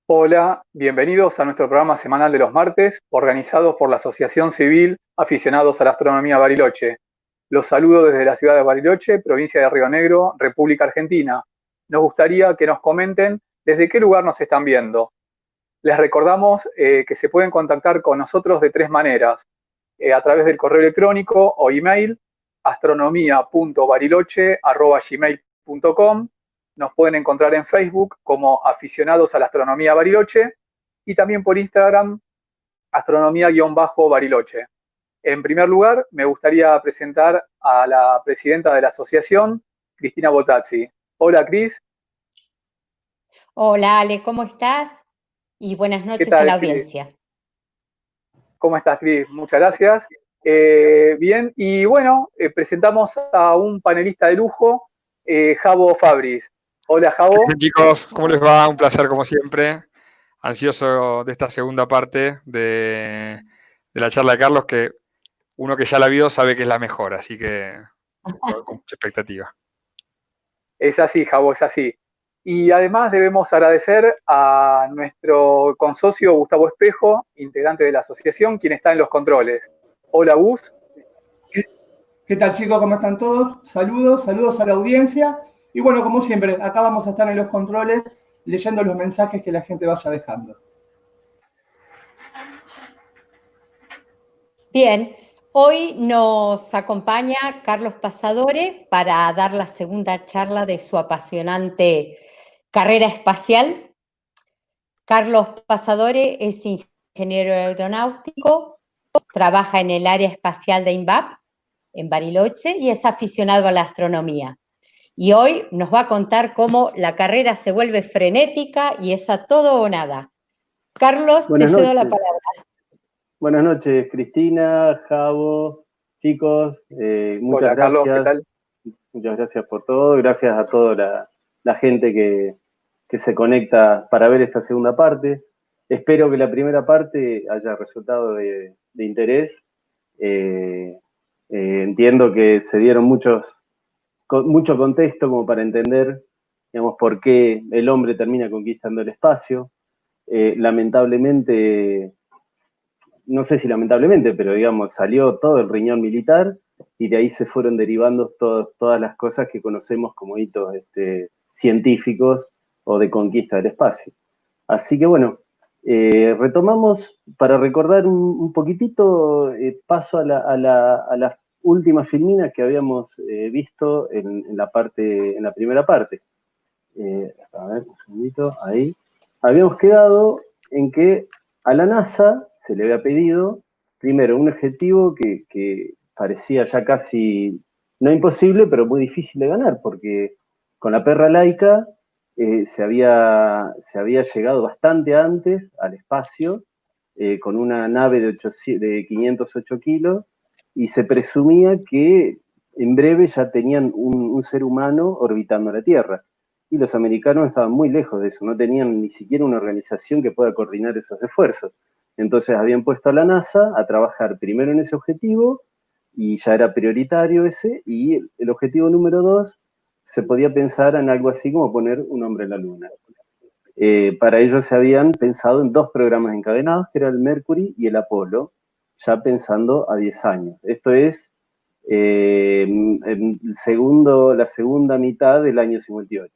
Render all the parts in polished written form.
Hola, bienvenidos a nuestro programa semanal de los martes, organizado por la Asociación Civil Aficionados a la Astronomía Bariloche. Los saludo desde la ciudad de Bariloche, provincia de Río Negro, República Argentina. Nos gustaría que nos comenten desde qué lugar nos están viendo. Les recordamos que se pueden contactar con nosotros de tres maneras: a través del correo electrónico o email astronomia.bariloche@gmail.com. Nos pueden encontrar en Facebook como Aficionados a la Astronomía Bariloche y también por Instagram astronomía-bariloche. En primer lugar, me gustaría presentar a la presidenta de la asociación, Cristina Bottazzi. Hola, Cris. Hola Ale, ¿cómo estás? Y buenas ¿Qué noches a la tal, Cris? audiencia. ¿Cómo estás, Cris? Muchas gracias. Bien, y bueno, presentamos a un panelista de lujo, Javo Fabris. Hola, ¿Qué dicen, Javo. chicos? ¿Cómo les va? Un placer como siempre. Ansioso de esta segunda parte de la charla de Carlos, que uno que ya la vio sabe que es la mejor, así que con mucha expectativa. Es así, Javo, es así. Y además debemos agradecer a nuestro consocio Gustavo Espejo, integrante de la asociación, quien está en los controles. Hola, Gus. ¿Qué tal, chicos? ¿Cómo están todos? Saludos, saludos a la audiencia. Y bueno, como siempre, acá vamos a estar en los controles leyendo los mensajes que la gente vaya dejando. Bien, hoy nos acompaña Carlos Pasadore para dar la segunda charla de su apasionante carrera espacial. Carlos Pasadore es ingeniero aeronáutico, trabaja en el área espacial de INVAP, en Bariloche, y es aficionado a la astronomía. Y hoy nos va a contar cómo la carrera se vuelve frenética y es a todo o nada. Carlos, te Buenas cedo la noches. palabra. Buenas noches, Cristina, Javo, chicos. Muchas Hola, Carlos, ¿qué gracias. tal? Muchas gracias por todo. Gracias a toda la gente que se conecta para ver esta segunda parte. Espero que la primera parte haya resultado de interés. Entiendo que se dieron mucho contexto como para entender, digamos, por qué el hombre termina conquistando el espacio. Lamentablemente, no sé si lamentablemente, pero digamos, salió todo el riñón militar y de ahí se fueron derivando todas las cosas que conocemos como hitos científicos o de conquista del espacio. Así que bueno, retomamos para recordar un poquitito, paso a la última filmina que habíamos visto en la primera parte. A ver, un segundito, ahí. Habíamos quedado en que a la NASA se le había pedido, primero, un objetivo que parecía ya casi, no imposible, pero muy difícil de ganar, porque con la perra Laika se había llegado bastante antes al espacio, con una nave de 508 kilos, y se presumía que en breve ya tenían un ser humano orbitando la Tierra. Y los americanos estaban muy lejos de eso, no tenían ni siquiera una organización que pueda coordinar esos esfuerzos. Entonces habían puesto a la NASA a trabajar primero en ese objetivo, y ya era prioritario ese, y el objetivo número 2 se podía pensar en algo así como poner un hombre en la Luna. Para ello se habían pensado en 2 programas encadenados, que era el Mercury y el Apolo, ya pensando a 10 años. Esto es la segunda mitad del año 58.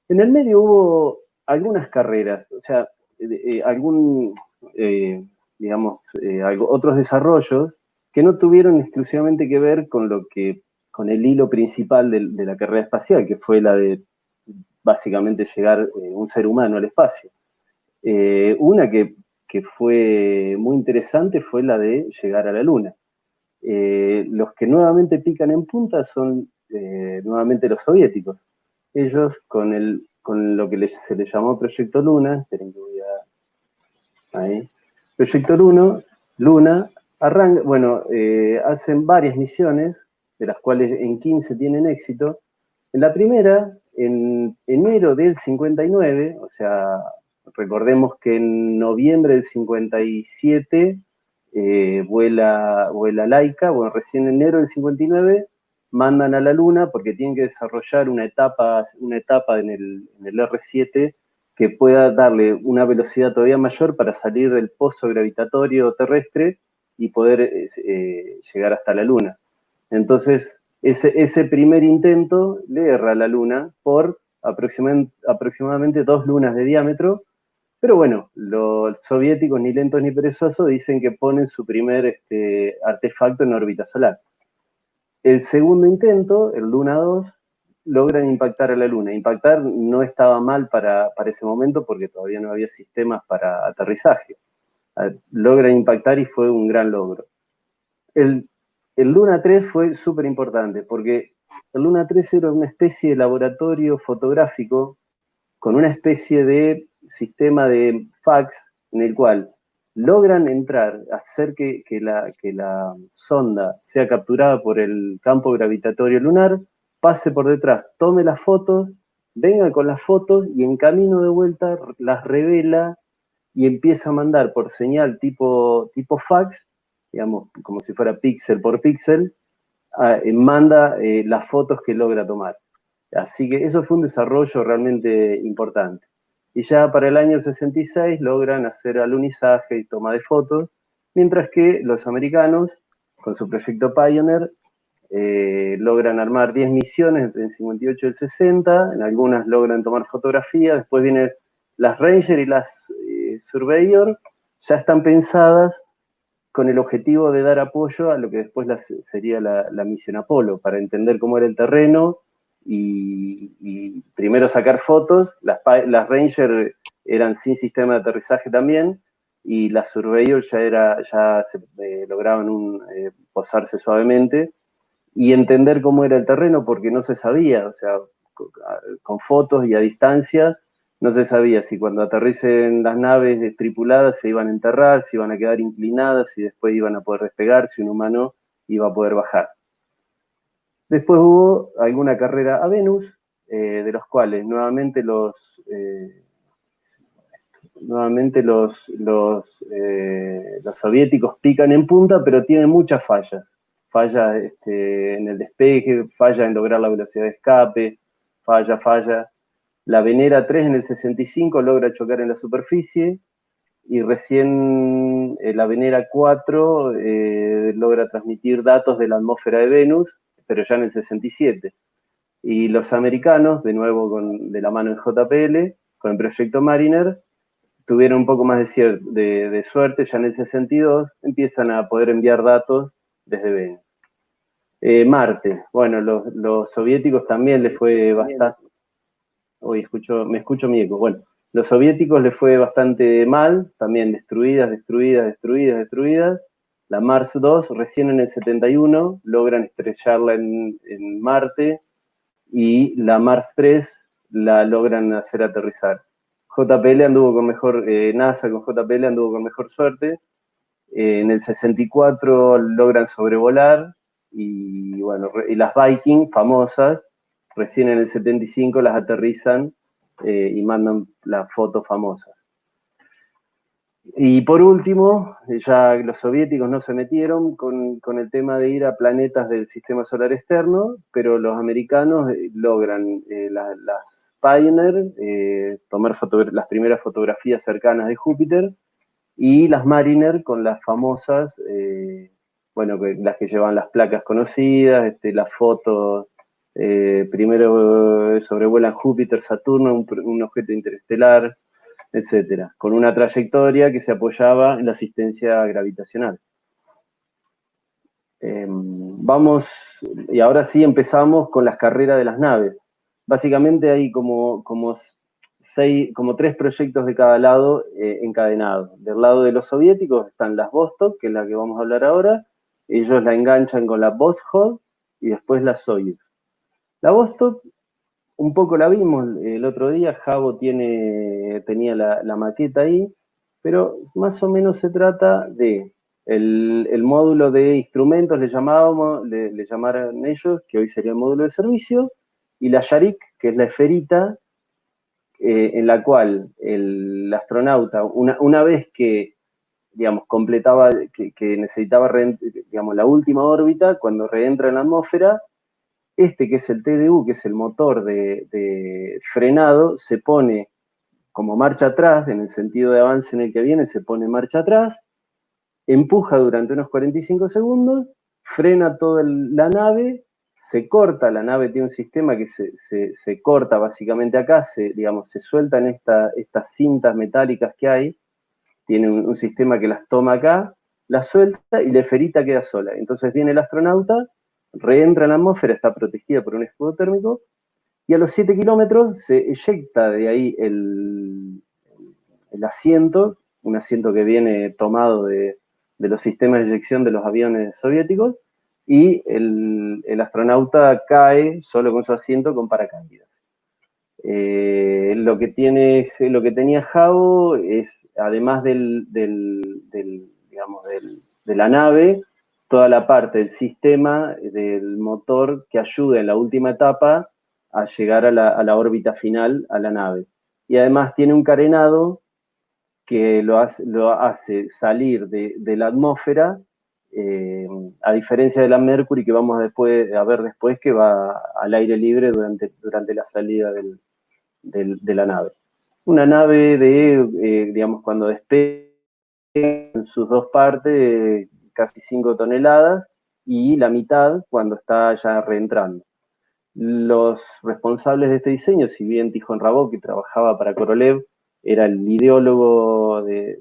En el medio hubo algunas carreras, o sea, otros desarrollos que no tuvieron exclusivamente que ver con el hilo principal de la carrera espacial, que fue la de básicamente llegar un ser humano al espacio. Una que fue muy interesante fue la de llegar a la Luna. Los que nuevamente pican en punta son nuevamente los soviéticos. Ellos con lo que se les llamó Proyecto Luna, esperen que voy ahí. Proyecto Luna, hacen varias misiones, de las cuales en 15 tienen éxito. En la primera, en enero del 59, o sea, recordemos que en noviembre del 57 vuela Laika, bueno, recién en enero del 59 mandan a la Luna porque tienen que desarrollar una etapa en el R7 que pueda darle una velocidad todavía mayor para salir del pozo gravitatorio terrestre y poder llegar hasta la Luna. Entonces, ese primer intento le erra a la Luna por aproximadamente 2 lunas de diámetro, pero bueno, los soviéticos, ni lentos ni perezosos, dicen que ponen su primer artefacto en órbita solar. El segundo intento, el Luna 2, logran impactar a la Luna. Impactar no estaba mal para ese momento porque todavía no había sistemas para aterrizaje. Logran impactar y fue un gran logro. El Luna 3 fue súper importante porque el Luna 3 era una especie de laboratorio fotográfico con una especie de sistema de fax en el cual logran entrar, hacer que la sonda sea capturada por el campo gravitatorio lunar, pase por detrás, tome las fotos, venga con las fotos y en camino de vuelta las revela y empieza a mandar por señal tipo fax, digamos, como si fuera píxel por píxel, manda las fotos que logra tomar. Así que eso fue un desarrollo realmente importante. Y ya para el año 66 logran hacer alunizaje y toma de fotos, mientras que los americanos, con su proyecto Pioneer, logran armar 10 misiones entre el 58 y el 60, en algunas logran tomar fotografías, después vienen las Ranger y las Surveyor, ya están pensadas con el objetivo de dar apoyo a lo que después sería la misión Apolo, para entender cómo era el terreno y primero sacar fotos. Las Ranger eran sin sistema de aterrizaje también, y las Surveyor ya lograban posarse suavemente, y entender cómo era el terreno, porque no se sabía, o sea, con fotos y a distancia, no se sabía si cuando aterricen las naves tripuladas se iban a enterrar, si iban a quedar inclinadas, si después iban a poder despegar, si un humano iba a poder bajar. Después hubo alguna carrera a Venus, de los cuales nuevamente los soviéticos pican en punta, pero tienen muchas fallas. Falla en el despegue, falla en lograr la velocidad de escape, falla. La Venera 3 en el 65 logra chocar en la superficie, y recién la Venera 4 logra transmitir datos de la atmósfera de Venus, pero ya en el 67. Y los americanos, de nuevo de la mano de JPL, con el proyecto Mariner, tuvieron un poco más de suerte, ya en el 62 empiezan a poder enviar datos desde Venus. Marte, bueno, los soviéticos también les fue bastante... Uy, me escucho mi eco. Bueno, los soviéticos les fue bastante mal, también destruidas. La Mars 2, recién en el 71, logran estrellarla en Marte, y la Mars 3 la logran hacer aterrizar. NASA con JPL anduvo con mejor suerte. En el 64 logran sobrevolar, y bueno, y las Viking, famosas, recién en el 75 las aterrizan y mandan las fotos famosas. Y por último, ya los soviéticos no se metieron con el tema de ir a planetas del sistema solar externo, pero los americanos logran las Pioneer, tomar las primeras fotografías cercanas de Júpiter, y las Mariner con las famosas, las que llevan las placas conocidas, las fotos, primero sobrevuelan Júpiter, Saturno, un objeto interestelar, etcétera, con una trayectoria que se apoyaba en la asistencia gravitacional. Y ahora sí empezamos con las carreras de las naves. Básicamente hay como 3 proyectos de cada lado encadenados. Del lado de los soviéticos están las Vostok, que es la que vamos a hablar ahora. Ellos la enganchan con la Voskhod y después la Soyuz. La Vostok, un poco la vimos el otro día, Javo tenía la maqueta ahí, pero más o menos se trata de el módulo de instrumentos, le llamaron ellos, que hoy sería el módulo de servicio, y la Yarik, que es la esferita, en la cual el astronauta, una vez que, digamos, completaba, que necesitaba, digamos, la última órbita, cuando reentra en la atmósfera, que es el TDU, que es el motor de frenado, se pone como marcha atrás, en el sentido de avance en el que viene, se pone marcha atrás, empuja durante unos 45 segundos, frena toda la nave, se corta, la nave tiene un sistema que se corta básicamente acá, digamos, se sueltan estas cintas metálicas que hay, tiene un sistema que las toma acá, las suelta y la esferita queda sola. Entonces viene el astronauta, reentra en la atmósfera, está protegida por un escudo térmico, y a los 7 kilómetros se eyecta de ahí el asiento, un asiento que viene tomado de los sistemas de eyección de los aviones soviéticos, y el astronauta cae solo con su asiento con paracaídas. Lo que tenía Jabo es, además de la nave, toda la parte del sistema del motor que ayuda en la última etapa a llegar a la órbita final, a la nave. Y además tiene un carenado que lo hace salir de la atmósfera, a diferencia de la Mercury que vamos a ver después, que va al aire libre durante la salida de la nave. Una nave digamos, cuando despega en sus dos partes, casi 5 toneladas, y la mitad cuando está ya reentrando. Los responsables de este diseño, si bien Tikhon Rabok, que trabajaba para Korolev, era el ideólogo, el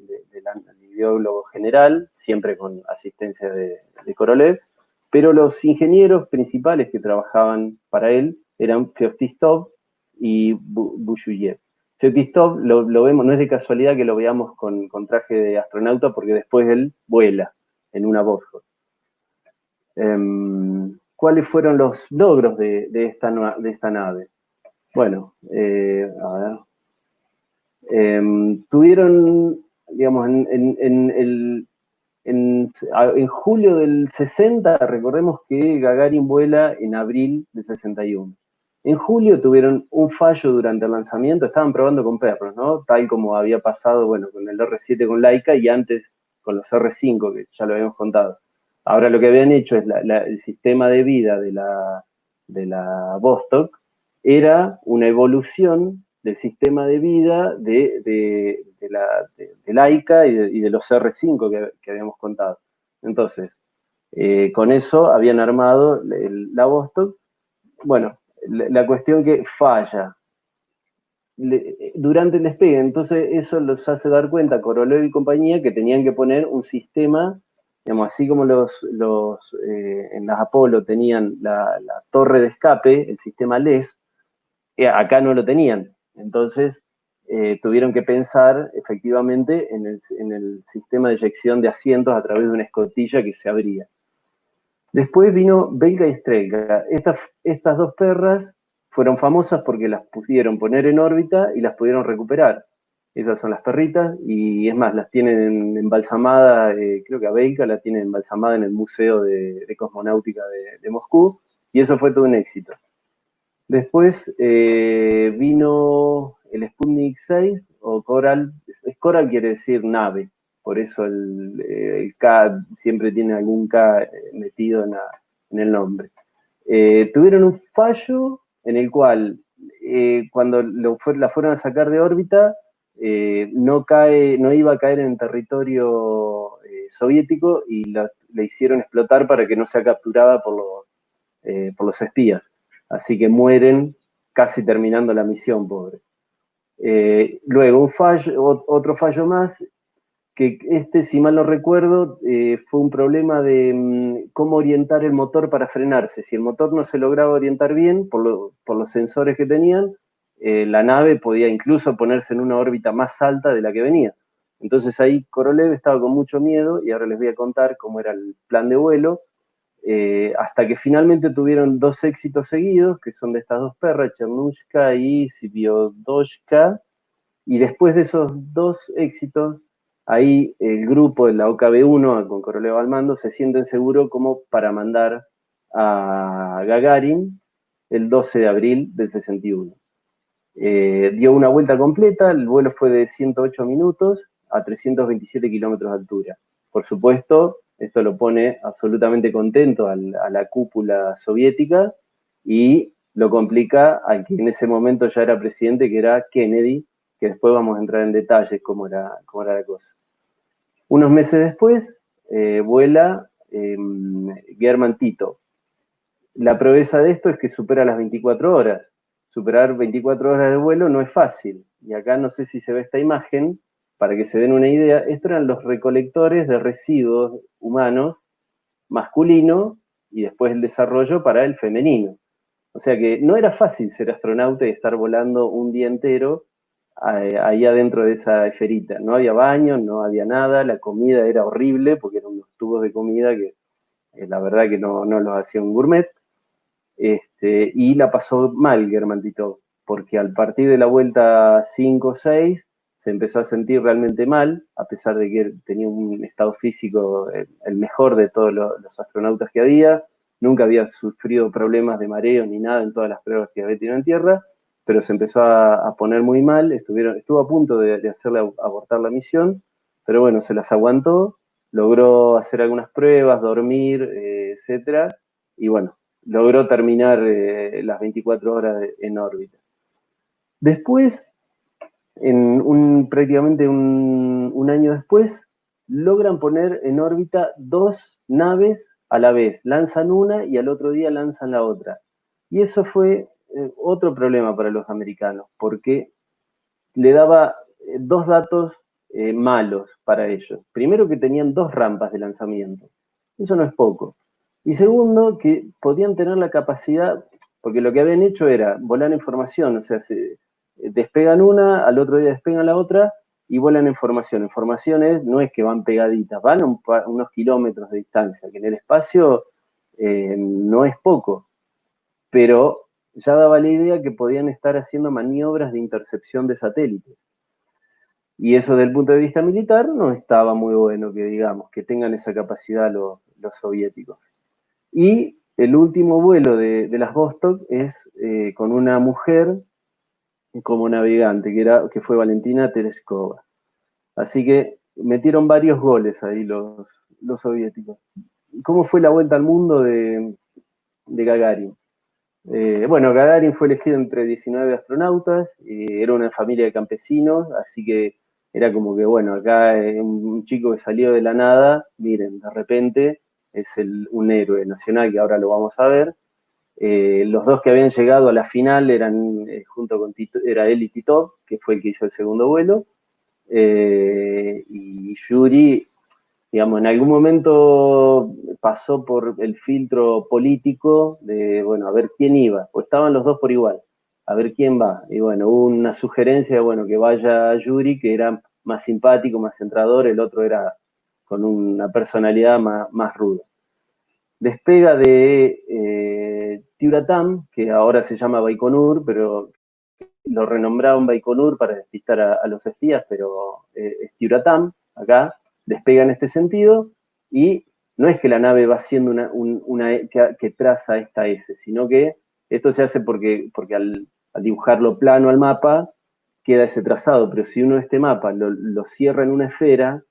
ideólogo general, siempre con asistencia de Korolev, pero los ingenieros principales que trabajaban para él eran Feoktistov y Bushyev. Feoktistov lo vemos, no es de casualidad que lo veamos con traje de astronauta, porque después él vuela en una Voskhod. ¿Cuáles fueron los logros de esta nave? Bueno, a ver. Tuvieron, digamos, en julio del 60, recordemos que Gagarin vuela en abril del 61. En julio tuvieron un fallo durante el lanzamiento, estaban probando con perros, ¿no? Tal como había pasado, bueno, con el R7 con Laika y antes con los R5, que ya lo habíamos contado. Ahora lo que habían hecho es el sistema de vida de la Vostok era una evolución del sistema de vida de Laika y de los R5 que habíamos contado. Entonces, con eso habían armado la Vostok. Bueno, la cuestión que falla durante el despegue, entonces eso los hace dar cuenta Korolev y compañía que tenían que poner un sistema, digamos, así como en las Apolo tenían la torre de escape, el sistema LES, acá no lo tenían. Entonces tuvieron que pensar efectivamente en el sistema de eyección de asientos a través de una escotilla que se abría. Después vino Belka y Strelka. Estas dos perras fueron famosas porque las pudieron poner en órbita y las pudieron recuperar. Esas son las perritas, y es más, las tienen embalsamadas, creo que a Belka la tienen embalsamada en el Museo de Cosmonáutica de Moscú, y eso fue todo un éxito. Después vino el Sputnik 6, o Coral. Coral quiere decir nave, por eso el K siempre tiene algún K metido en el nombre. Tuvieron un fallo en el cual, cuando la fueron a sacar de órbita, no iba a caer en territorio soviético, y la hicieron explotar para que no sea capturada por los espías. Así que mueren casi terminando la misión, pobre. Luego, otro fallo más, que si mal no recuerdo, fue un problema de cómo orientar el motor para frenarse. Si el motor no se lograba orientar bien por los sensores que tenían, la nave podía incluso ponerse en una órbita más alta de la que venía. Entonces ahí Korolev estaba con mucho miedo, y ahora les voy a contar cómo era el plan de vuelo, hasta que finalmente tuvieron 2 éxitos seguidos, que son de estas dos perras, Chernushka y Sibiodoshka, y después de esos 2 éxitos, ahí el grupo de la OKB-1, con Korolev al mando, se sienten seguros como para mandar a Gagarin el 12 de abril del 61. Dio una vuelta completa, el vuelo fue de 108 minutos a 327 kilómetros de altura. Por supuesto, esto lo pone absolutamente contento a la cúpula soviética, y lo complica al que en ese momento ya era presidente, que era Kennedy, que después vamos a entrar en detalles cómo era la cosa. Unos meses después vuela Germán Titov. La proeza de esto es que supera las 24 horas. Superar 24 horas de vuelo no es fácil. Y acá no sé si se ve esta imagen, para que se den una idea, estos eran los recolectores de residuos humanos masculino y después el desarrollo para el femenino. O sea que no era fácil ser astronauta y estar volando un día entero ahí adentro de esa esferita. No había baño, no había nada, la comida era horrible porque eran unos tubos de comida que la verdad que no los hacía un gourmet. Y la pasó mal Germán Titov, porque al partir de la vuelta 5 o 6 se empezó a sentir realmente mal, a pesar de que tenía un estado físico el mejor de todos los astronautas que había, nunca había sufrido problemas de mareo ni nada en todas las pruebas que había tenido en tierra, pero se empezó a poner muy mal, estuvo a punto de hacerle abortar la misión, pero bueno, se las aguantó, logró hacer algunas pruebas, dormir, etcétera, y bueno, logró terminar las 24 horas en órbita. Después, prácticamente un año después, logran poner en órbita 2 naves a la vez. Lanzan una y al otro día lanzan la otra. Y eso fue otro problema para los americanos, porque le daba 2 datos malos para ellos. Primero, que tenían 2 rampas de lanzamiento. Eso no es poco. Y segundo, que podían tener la capacidad, porque lo que habían hecho era volar información, o sea, se despegan una, al otro día despegan la otra y vuelan en formación. En formación no es que van pegaditas, van a unos kilómetros de distancia, que en el espacio no es poco, pero ya daba la idea que podían estar haciendo maniobras de intercepción de satélites. Y eso desde el punto de vista militar no estaba muy bueno, que digamos, que tengan esa capacidad los soviéticos. Y el último vuelo de las Vostok es con una mujer como navegante, que fue Valentina Tereshkova. Así que metieron varios goles ahí los soviéticos. ¿Cómo fue la vuelta al mundo de Gagarin? Bueno, Gagarin fue elegido entre 19 astronautas, era una familia de campesinos, así que era como que, bueno, acá un chico que salió de la nada, miren, de repente es un héroe nacional, que ahora lo vamos a ver. Los 2 que habían llegado a la final eran, junto con Tito, era él y Titov, que fue el que hizo el segundo vuelo, y Yuri, digamos, en algún momento pasó por el filtro político de, bueno, a ver quién iba, o estaban los 2 por igual, a ver quién va, y bueno, hubo una sugerencia de, bueno, que vaya Yuri, que era más simpático, más centrador, el otro era con una personalidad más ruda. Despega de Tyuratam, que ahora se llama Baikonur, pero lo renombraron Baikonur para despistar a los espías, pero es Tyuratam, acá, despega en este sentido, y no es que la nave va haciendo que traza esta S, sino que esto se hace porque al dibujarlo plano al mapa, queda ese trazado, pero si uno este mapa lo cierra en una esfera,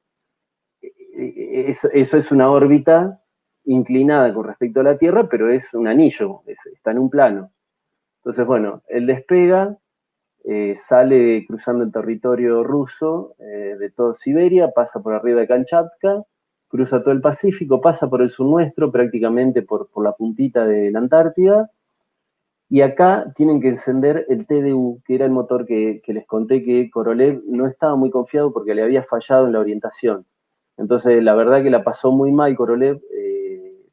eso es una órbita inclinada con respecto a la Tierra, pero es un anillo, está en un plano. Entonces, bueno, él despega, sale cruzando el territorio ruso de toda Siberia, pasa por arriba de Kamchatka, cruza todo el Pacífico, pasa por el sur nuestro, prácticamente por la puntita de la Antártida, y acá tienen que encender el TDU, que era el motor que les conté que Korolev no estaba muy confiado porque le había fallado en la orientación. Entonces, la verdad que la pasó muy mal Korolev,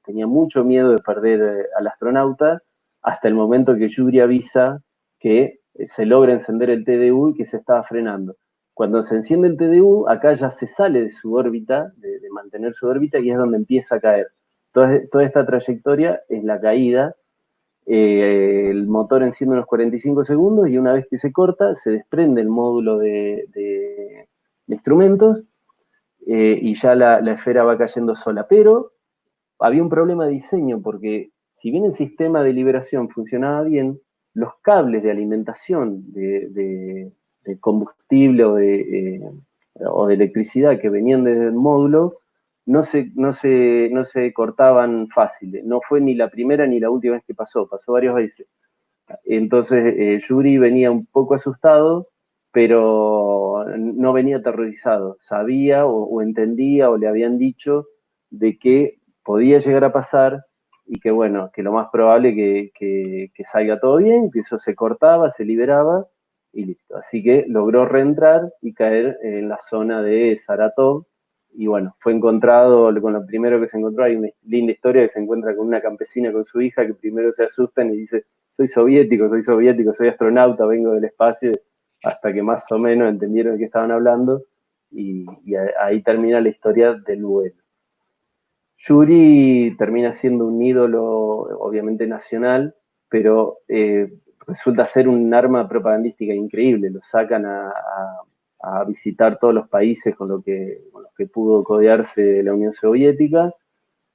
tenía mucho miedo de perder al astronauta, hasta el momento que Yuri avisa que se logra encender el TDU y que se estaba frenando. Cuando se enciende el TDU, acá ya se sale de su órbita, de mantener su órbita, y es donde empieza a caer. Toda esta trayectoria es la caída. El motor enciende unos 45 segundos y una vez que se corta, se desprende el módulo de instrumentos y ya la esfera va cayendo sola. Pero había un problema de diseño porque si bien el sistema de liberación funcionaba bien, los cables de alimentación de combustible o de electricidad que venían desde el módulo no se cortaban fácil. No fue ni la primera ni la última vez que pasó varias veces. Entonces Yuri venía un poco asustado pero no venía aterrorizado. Sabía o entendía o le habían dicho de que podía llegar a pasar y que bueno, que lo más probable que salga todo bien, que eso se cortaba, se liberaba y listo. Así que logró reentrar y caer en la zona de Saratov. Y bueno, fue encontrado, con lo primero que se encontró, hay una linda historia que se encuentra con una campesina con su hija que primero se asustan y dice, soy soviético, soy astronauta, vengo del espacio, hasta que más o menos entendieron de qué estaban hablando y ahí termina la historia del vuelo. Yuri termina siendo un ídolo, obviamente nacional, pero resulta ser un arma propagandística increíble. Lo sacan a visitar todos los países con los que pudo codearse la Unión Soviética.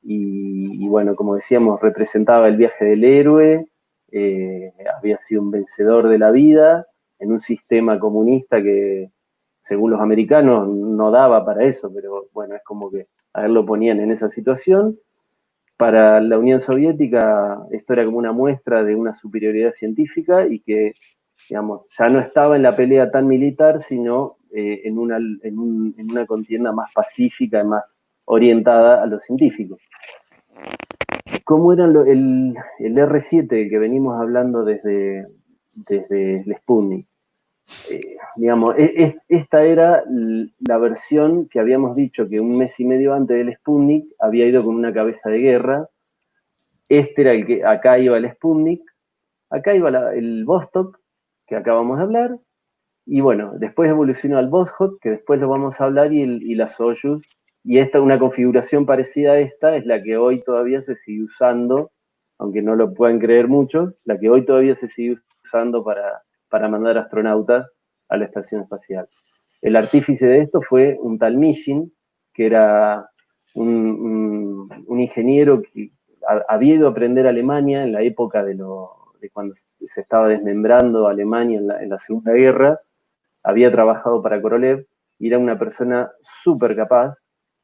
Y bueno, como decíamos, representaba el viaje del héroe, había sido un vencedor de la vida en un sistema comunista que, según los americanos, no daba para eso, pero bueno, es como que a él lo ponían en esa situación. Para la Unión Soviética esto era como una muestra de una superioridad científica y que, digamos, ya no estaba en la pelea tan militar, sino en una contienda más pacífica y más orientada a lo científico. ¿Cómo era el R-7 que venimos hablando desde el Sputnik? Digamos, esta era la versión que habíamos dicho que un mes y medio antes del Sputnik había ido con una cabeza de guerra. Este era el que, acá iba el Sputnik, acá iba el Vostok, que acabamos de hablar, y bueno, después evolucionó al Voskhod, que después lo vamos a hablar, y la Soyuz, y esta, una configuración parecida a esta, es la que hoy todavía se sigue usando, aunque no lo puedan creer muchos, la que hoy todavía se sigue usando para mandar astronautas a la estación espacial. El artífice de esto fue un tal Mishin, que era un ingeniero que había ido a aprender Alemania en la época de cuando se estaba desmembrando Alemania en la Segunda Guerra. Había trabajado para Korolev y era una persona súper capaz,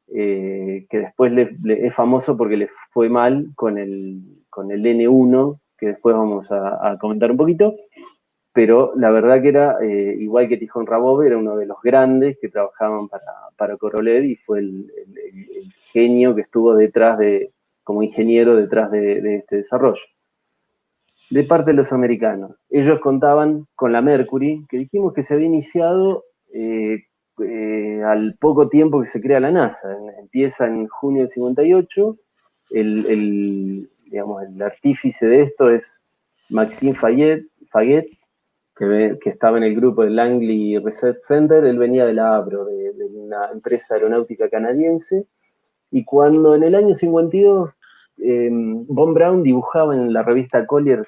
que después es famoso porque le fue mal con el N1, que después vamos a comentar un poquito, pero la verdad que era, igual que Tijón Rabov, era uno de los grandes que trabajaban para Korolev y fue el genio que estuvo detrás como ingeniero detrás de este desarrollo. De parte de los americanos, ellos contaban con la Mercury, que dijimos que se había iniciado al poco tiempo que se crea la NASA. Empieza en junio del 58, el artífice de esto es Maxime Faget, que estaba en el grupo del Langley Research Center. Él venía de la ABRO, de una empresa aeronáutica canadiense, y cuando en el año 52 Von Braun dibujaba en la revista Collier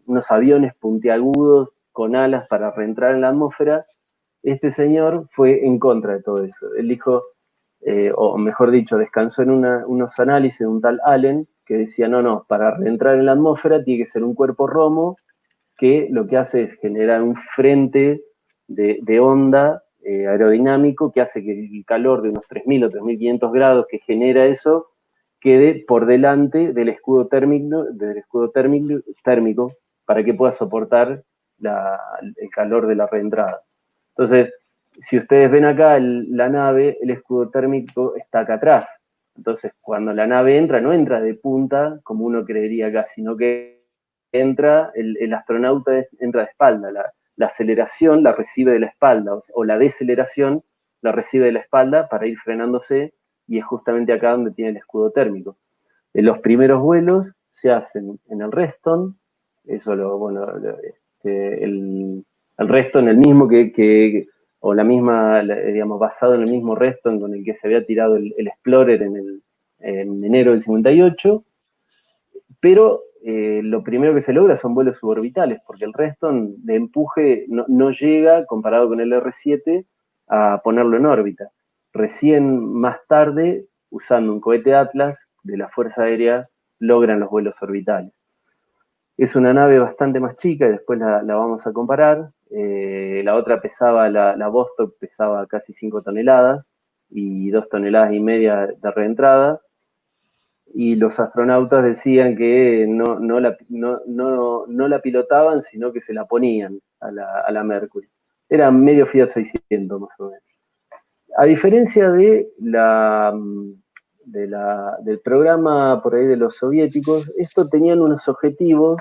unos aviones puntiagudos con alas para reentrar en la atmósfera, este señor fue en contra de todo eso. Él dijo, o mejor dicho, descansó en unos análisis de un tal Allen que decía, no, para reentrar en la atmósfera tiene que ser un cuerpo romo que lo que hace es generar un frente de onda aerodinámico que hace que el calor de unos 3.000 o 3.500 grados que genera eso quede por delante del escudo térmico para que pueda soportar el calor de la reentrada. Entonces, si ustedes ven acá la nave, el escudo térmico está acá atrás. Entonces, cuando la nave entra, no entra de punta, como uno creería acá, sino que el astronauta entra de espalda. La aceleración la recibe de la espalda, o la deceleración la recibe de la espalda para ir frenándose, y es justamente acá donde tiene el escudo térmico. Los primeros vuelos se hacen en el Reston, eso el Reston, el mismo o la misma, digamos, basado en el mismo Reston con el que se había tirado el Explorer en enero del 58, pero lo primero que se logra son vuelos suborbitales, porque el Reston de empuje no llega, comparado con el R-7, a ponerlo en órbita. Recién más tarde, usando un cohete Atlas de la Fuerza Aérea, logran los vuelos orbitales. Es una nave bastante más chica, y después la vamos a comparar. La otra la Vostok pesaba casi 5 toneladas, y 2,5 toneladas de reentrada. Y los astronautas decían que no la pilotaban, sino que se la ponían a la Mercury. Era medio Fiat 600 más o menos. A diferencia de del programa por ahí de los soviéticos, estos tenían unos objetivos,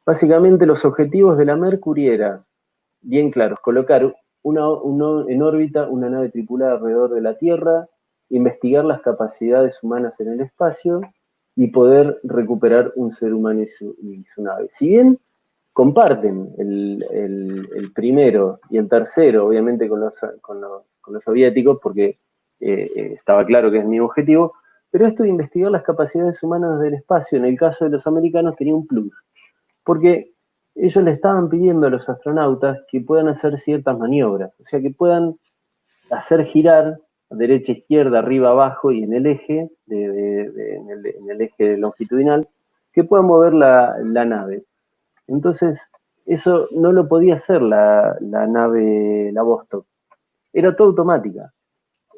básicamente los objetivos de la Mercury era, bien claros, colocar en órbita una nave tripulada alrededor de la Tierra, investigar las capacidades humanas en el espacio y poder recuperar un ser humano y su nave. Si bien comparten el primero y el tercero, obviamente con los soviéticos, porque estaba claro que es el mismo objetivo, pero esto de investigar las capacidades humanas del espacio, en el caso de los americanos, tenía un plus, porque ellos le estaban pidiendo a los astronautas que puedan hacer ciertas maniobras, o sea, que puedan hacer girar derecha, izquierda, arriba, abajo y en el eje, en el eje longitudinal, que puedan mover la nave. Entonces, eso no lo podía hacer la nave, la Vostok. Era todo automática.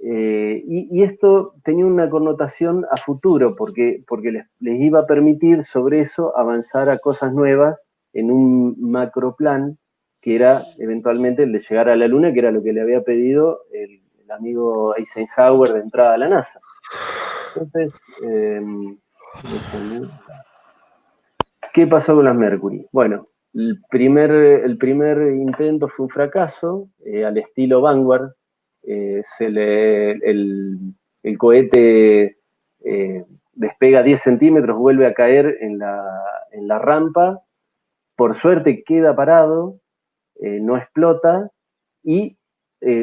Y esto tenía una connotación a futuro, porque les iba a permitir sobre eso avanzar a cosas nuevas en un macroplan, que era eventualmente el de llegar a la Luna, que era lo que le había pedido el amigo Eisenhower de entrada a la NASA. Entonces, ¿qué pasó con las Mercury? Bueno, el primer intento fue un fracaso, al estilo Vanguard. El cohete despega 10 centímetros, vuelve a caer en la rampa, por suerte queda parado, no explota, y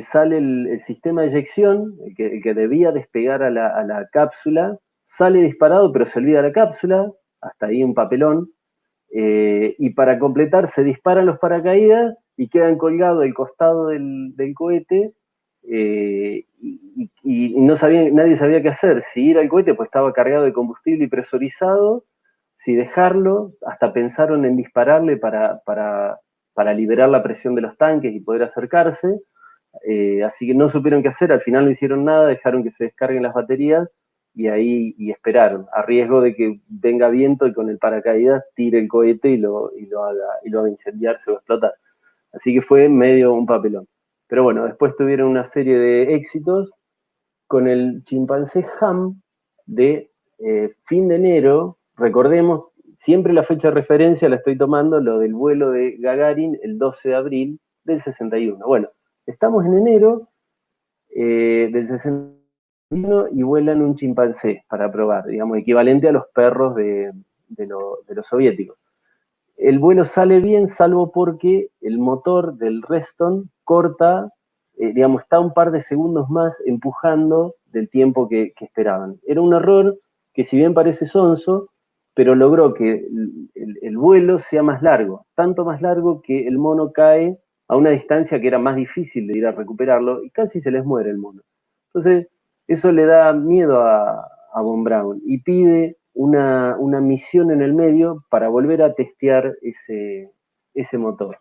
sale el sistema de eyección, el que debía despegar a la cápsula, sale disparado, pero se olvida la cápsula, hasta ahí un papelón. Y para completar se disparan los paracaídas y quedan colgados al costado del cohete, y nadie sabía qué hacer, si ir al cohete, pues estaba cargado de combustible y presurizado, si dejarlo, hasta pensaron en dispararle para liberar la presión de los tanques y poder acercarse, así que no supieron qué hacer, al final no hicieron nada, dejaron que se descarguen las baterías y esperaron, a riesgo de que venga viento y con el paracaídas tire el cohete y lo haga incendiarse o explotar. Así que fue medio un papelón. Pero bueno, después tuvieron una serie de éxitos con el chimpancé Ham de fin de enero. Recordemos, siempre la fecha de referencia la estoy tomando, lo del vuelo de Gagarin el 12 de abril del 61. Bueno, estamos en enero del 61 y vuelan un chimpancé para probar, digamos, equivalente a los perros de los soviéticos. El vuelo sale bien, salvo porque el motor del Reston corta, digamos, está un par de segundos más empujando del tiempo que esperaban. Era un error que, si bien parece sonso, pero logró que el vuelo sea más largo, tanto más largo que el mono cae a una distancia que era más difícil de ir a recuperarlo y casi se les muere el mono. Entonces, eso le da miedo a Von Braun y pide una misión en el medio para volver a testear ese motor.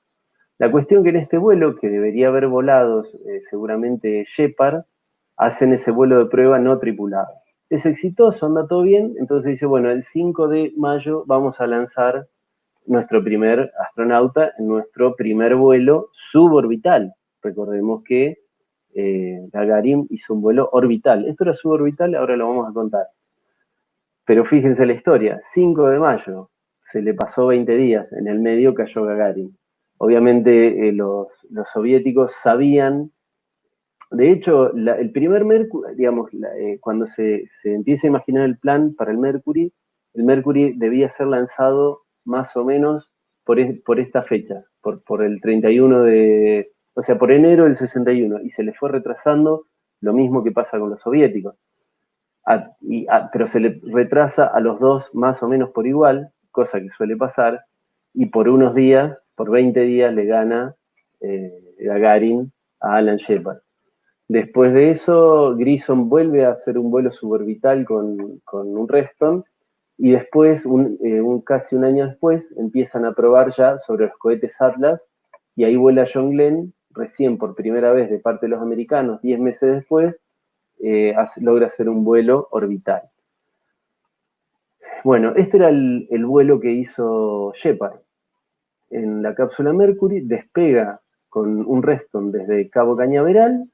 La cuestión que en este vuelo, que debería haber volado seguramente Shepard, hacen ese vuelo de prueba no tripulado. Es exitoso, anda todo bien, entonces dice, bueno, el 5 de mayo vamos a lanzar nuestro primer astronauta en nuestro primer vuelo suborbital. Recordemos que Gagarin hizo un vuelo orbital. Esto era suborbital, ahora lo vamos a contar. Pero fíjense la historia, 5 de mayo, se le pasó 20 días, en el medio cayó Gagarin. Obviamente los soviéticos sabían, de hecho, el primer Mercury, digamos, cuando se empieza a imaginar el plan para el Mercury debía ser lanzado más o menos por esta fecha, por el 31 de, o sea, por enero del 61, y se le fue retrasando, lo mismo que pasa con los soviéticos. Pero se le retrasa a los dos más o menos por igual, cosa que suele pasar, y por unos días, por 20 días, le gana Gagarin a Alan Shepard. Después de eso, Grissom vuelve a hacer un vuelo suborbital con un Reston, y después, casi un año después, empiezan a probar ya sobre los cohetes Atlas, y ahí vuela John Glenn, recién por primera vez de parte de los americanos, 10 meses después, logra hacer un vuelo orbital. Bueno, este era el vuelo que hizo Shepard. en la cápsula Mercury, despega con un Reston desde Cabo Cañaveral,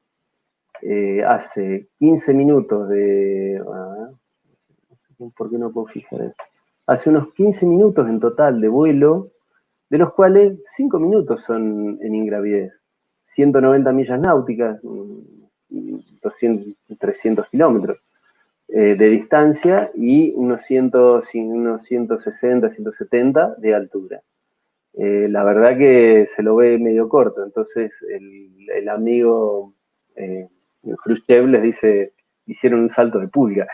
hace 15 minutos de... no sé por qué no puedo fijar esto. Hace unos 15 minutos en total de vuelo, de los cuales 5 minutos son en ingravidez. 190 millas náuticas, 300 kilómetros de distancia y unos 160, 170 de altura. La verdad que se lo ve medio corto, entonces el amigo Khrushchev les dice, hicieron un salto de pulga.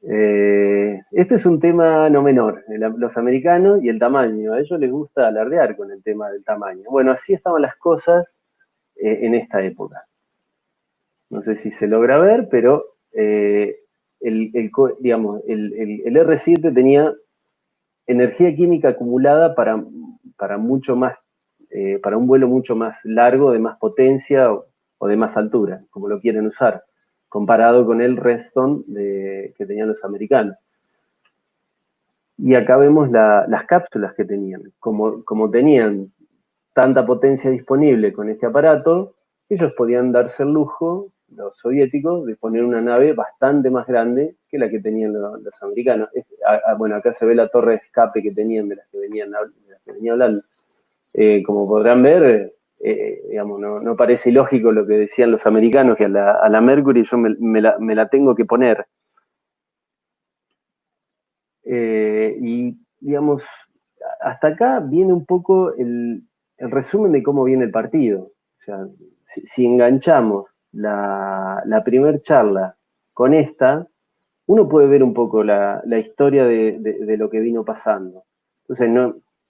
Este es un tema no menor, los americanos y el tamaño, a ellos les gusta alardear con el tema del tamaño. Bueno, así estaban las cosas en esta época. No sé si se logra ver, pero digamos, el R7 tenía energía química acumulada para mucho más, para un vuelo mucho más largo, de más potencia o de más altura, como lo quieren usar, comparado con el Reston que tenían los americanos. Y acá vemos las cápsulas que tenían. Como tenían tanta potencia disponible con este aparato, ellos podían darse el lujo, los soviéticos, de poner una nave bastante más grande que la que tenían los americanos. Bueno, acá se ve la torre de escape que tenían, de las que venía hablando. Como podrán ver, digamos, no parece ilógico lo que decían los americanos, que a la Mercury yo me la tengo que poner. Y, digamos, hasta acá viene un poco el resumen de cómo viene el partido. O sea, si enganchamos la primer charla con esta, uno puede ver un poco la historia de lo que vino pasando. Entonces,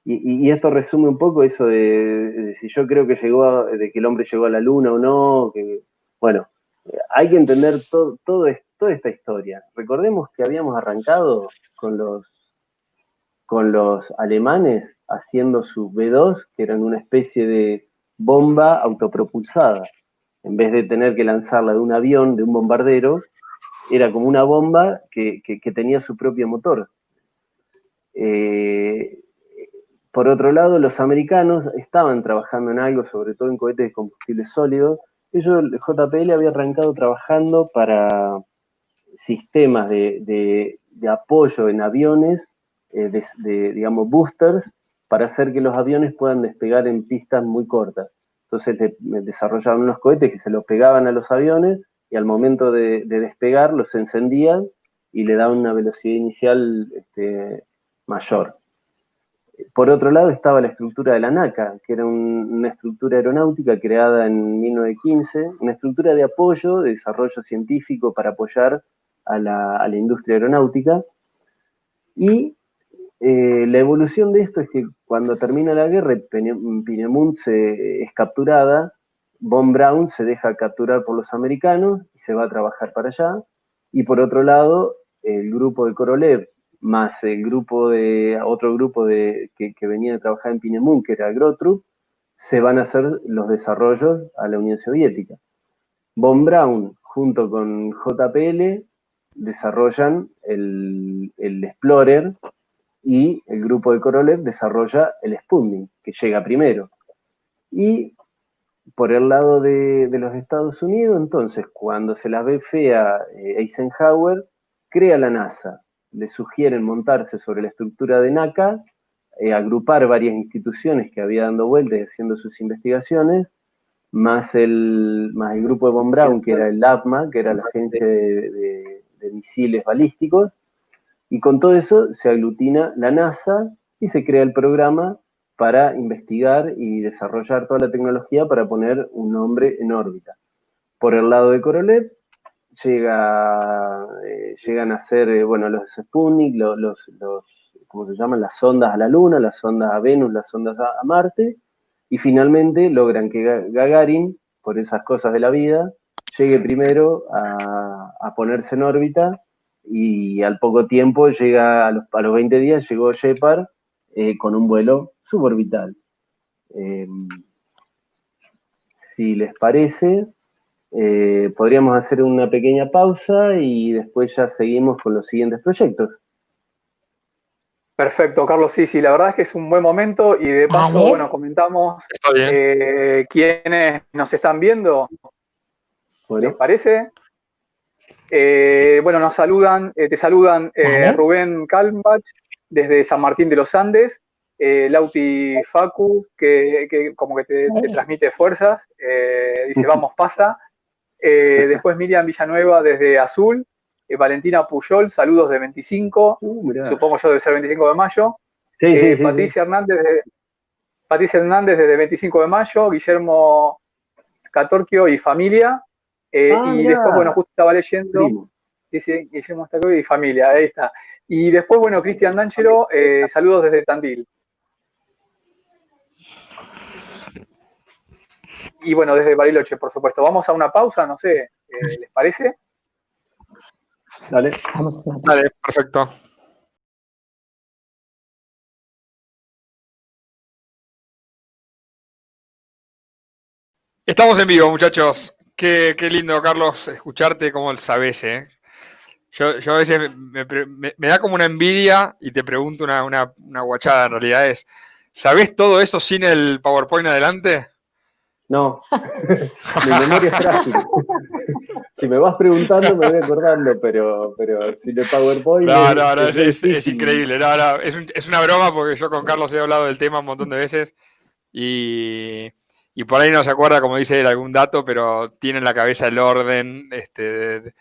y esto resume un poco eso de si yo creo que de que el hombre llegó a la luna o no, bueno, hay que entender toda esta historia. Recordemos que habíamos arrancado con los alemanes haciendo sus B-2, que eran una especie de bomba autopropulsada. En vez de tener que lanzarla de un avión, de un bombardero, era como una bomba que tenía su propio motor. Por otro lado, los americanos estaban trabajando en algo, sobre todo en cohetes de combustible sólido. Ellos, el JPL había arrancado trabajando para sistemas de apoyo en aviones, digamos, boosters, para hacer que los aviones puedan despegar en pistas muy cortas. Entonces desarrollaban unos cohetes que se los pegaban a los aviones y al momento de despegar los encendían y le daban una velocidad inicial mayor. Por otro lado estaba la estructura de la NACA, que era una estructura aeronáutica creada en 1915, una estructura de apoyo, de desarrollo científico para apoyar a la industria aeronáutica. Y la evolución de esto es que cuando termina la guerra, Peenemünde es capturada, Von Braun se deja capturar por los americanos y se va a trabajar para allá. Y por otro lado, el grupo de Korolev, más otro grupo que venía de trabajar en Peenemünde, que era Grotrup, se van a hacer los desarrollos a la Unión Soviética. Von Braun, junto con JPL, desarrollan el Explorer y el grupo de Korolev desarrolla el Sputnik, que llega primero. Y por el lado de los Estados Unidos, entonces, cuando se las ve fea Eisenhower, crea la NASA. Le sugieren montarse sobre la estructura de NACA, agrupar varias instituciones que había dando vueltas y haciendo sus investigaciones, más el grupo de Von Braun, que era el APMA, que era la agencia de misiles balísticos, y con todo eso se aglutina la NASA y se crea el programa para investigar y desarrollar toda la tecnología para poner un hombre en órbita. Por el lado de Korolev, llegan a ser, los Sputnik, ¿cómo se llaman? Las sondas a la Luna, las sondas a Venus, las sondas a Marte, y finalmente logran que Gagarin, por esas cosas de la vida, llegue primero a ponerse en órbita, y al poco tiempo a los 20 días llegó Shepard con un vuelo suborbital. Si les parece, podríamos hacer una pequeña pausa y después ya seguimos con los siguientes proyectos. Perfecto, Carlos, sí, la verdad es que es un buen momento y de paso, Dale. bueno, comentamos quiénes nos están viendo, Bueno, ¿les parece? Bueno, nos saludan, te saludan Dale. Rubén Kalmbach desde San Martín de los Andes, Lauti Facu, que como que te transmite fuerzas, dice vamos, pasa. Después Miriam Villanueva desde Azul, Valentina Puyol, saludos de 25, mirá. supongo yo debe ser 25 de mayo. Sí. Patricia Hernández desde 25 de mayo, Guillermo Catorquio y familia. Y mirá. después, bueno, justo estaba leyendo, Primo. dice Guillermo Catorquio y familia, ahí está. Y después, bueno, Cristian D'Angelo, saludos desde Tandil. Y bueno, desde Bariloche, por supuesto. Vamos a una pausa, no sé, ¿les parece? Dale. Vamos a una pausa. Dale, perfecto. Estamos en vivo, muchachos. Qué lindo, Carlos, escucharte como sabés, ¿eh? Yo a veces me da como una envidia y te pregunto una guachada, en realidad es, ¿sabés todo eso sin el PowerPoint adelante? No, mi memoria es frágil. Si me vas preguntando me voy acordando, pero sin el PowerPoint No, es increíble. No, es una broma porque yo con Carlos he hablado del tema un montón de veces y por ahí no se acuerda, como dice él, algún dato, pero tiene en la cabeza el orden de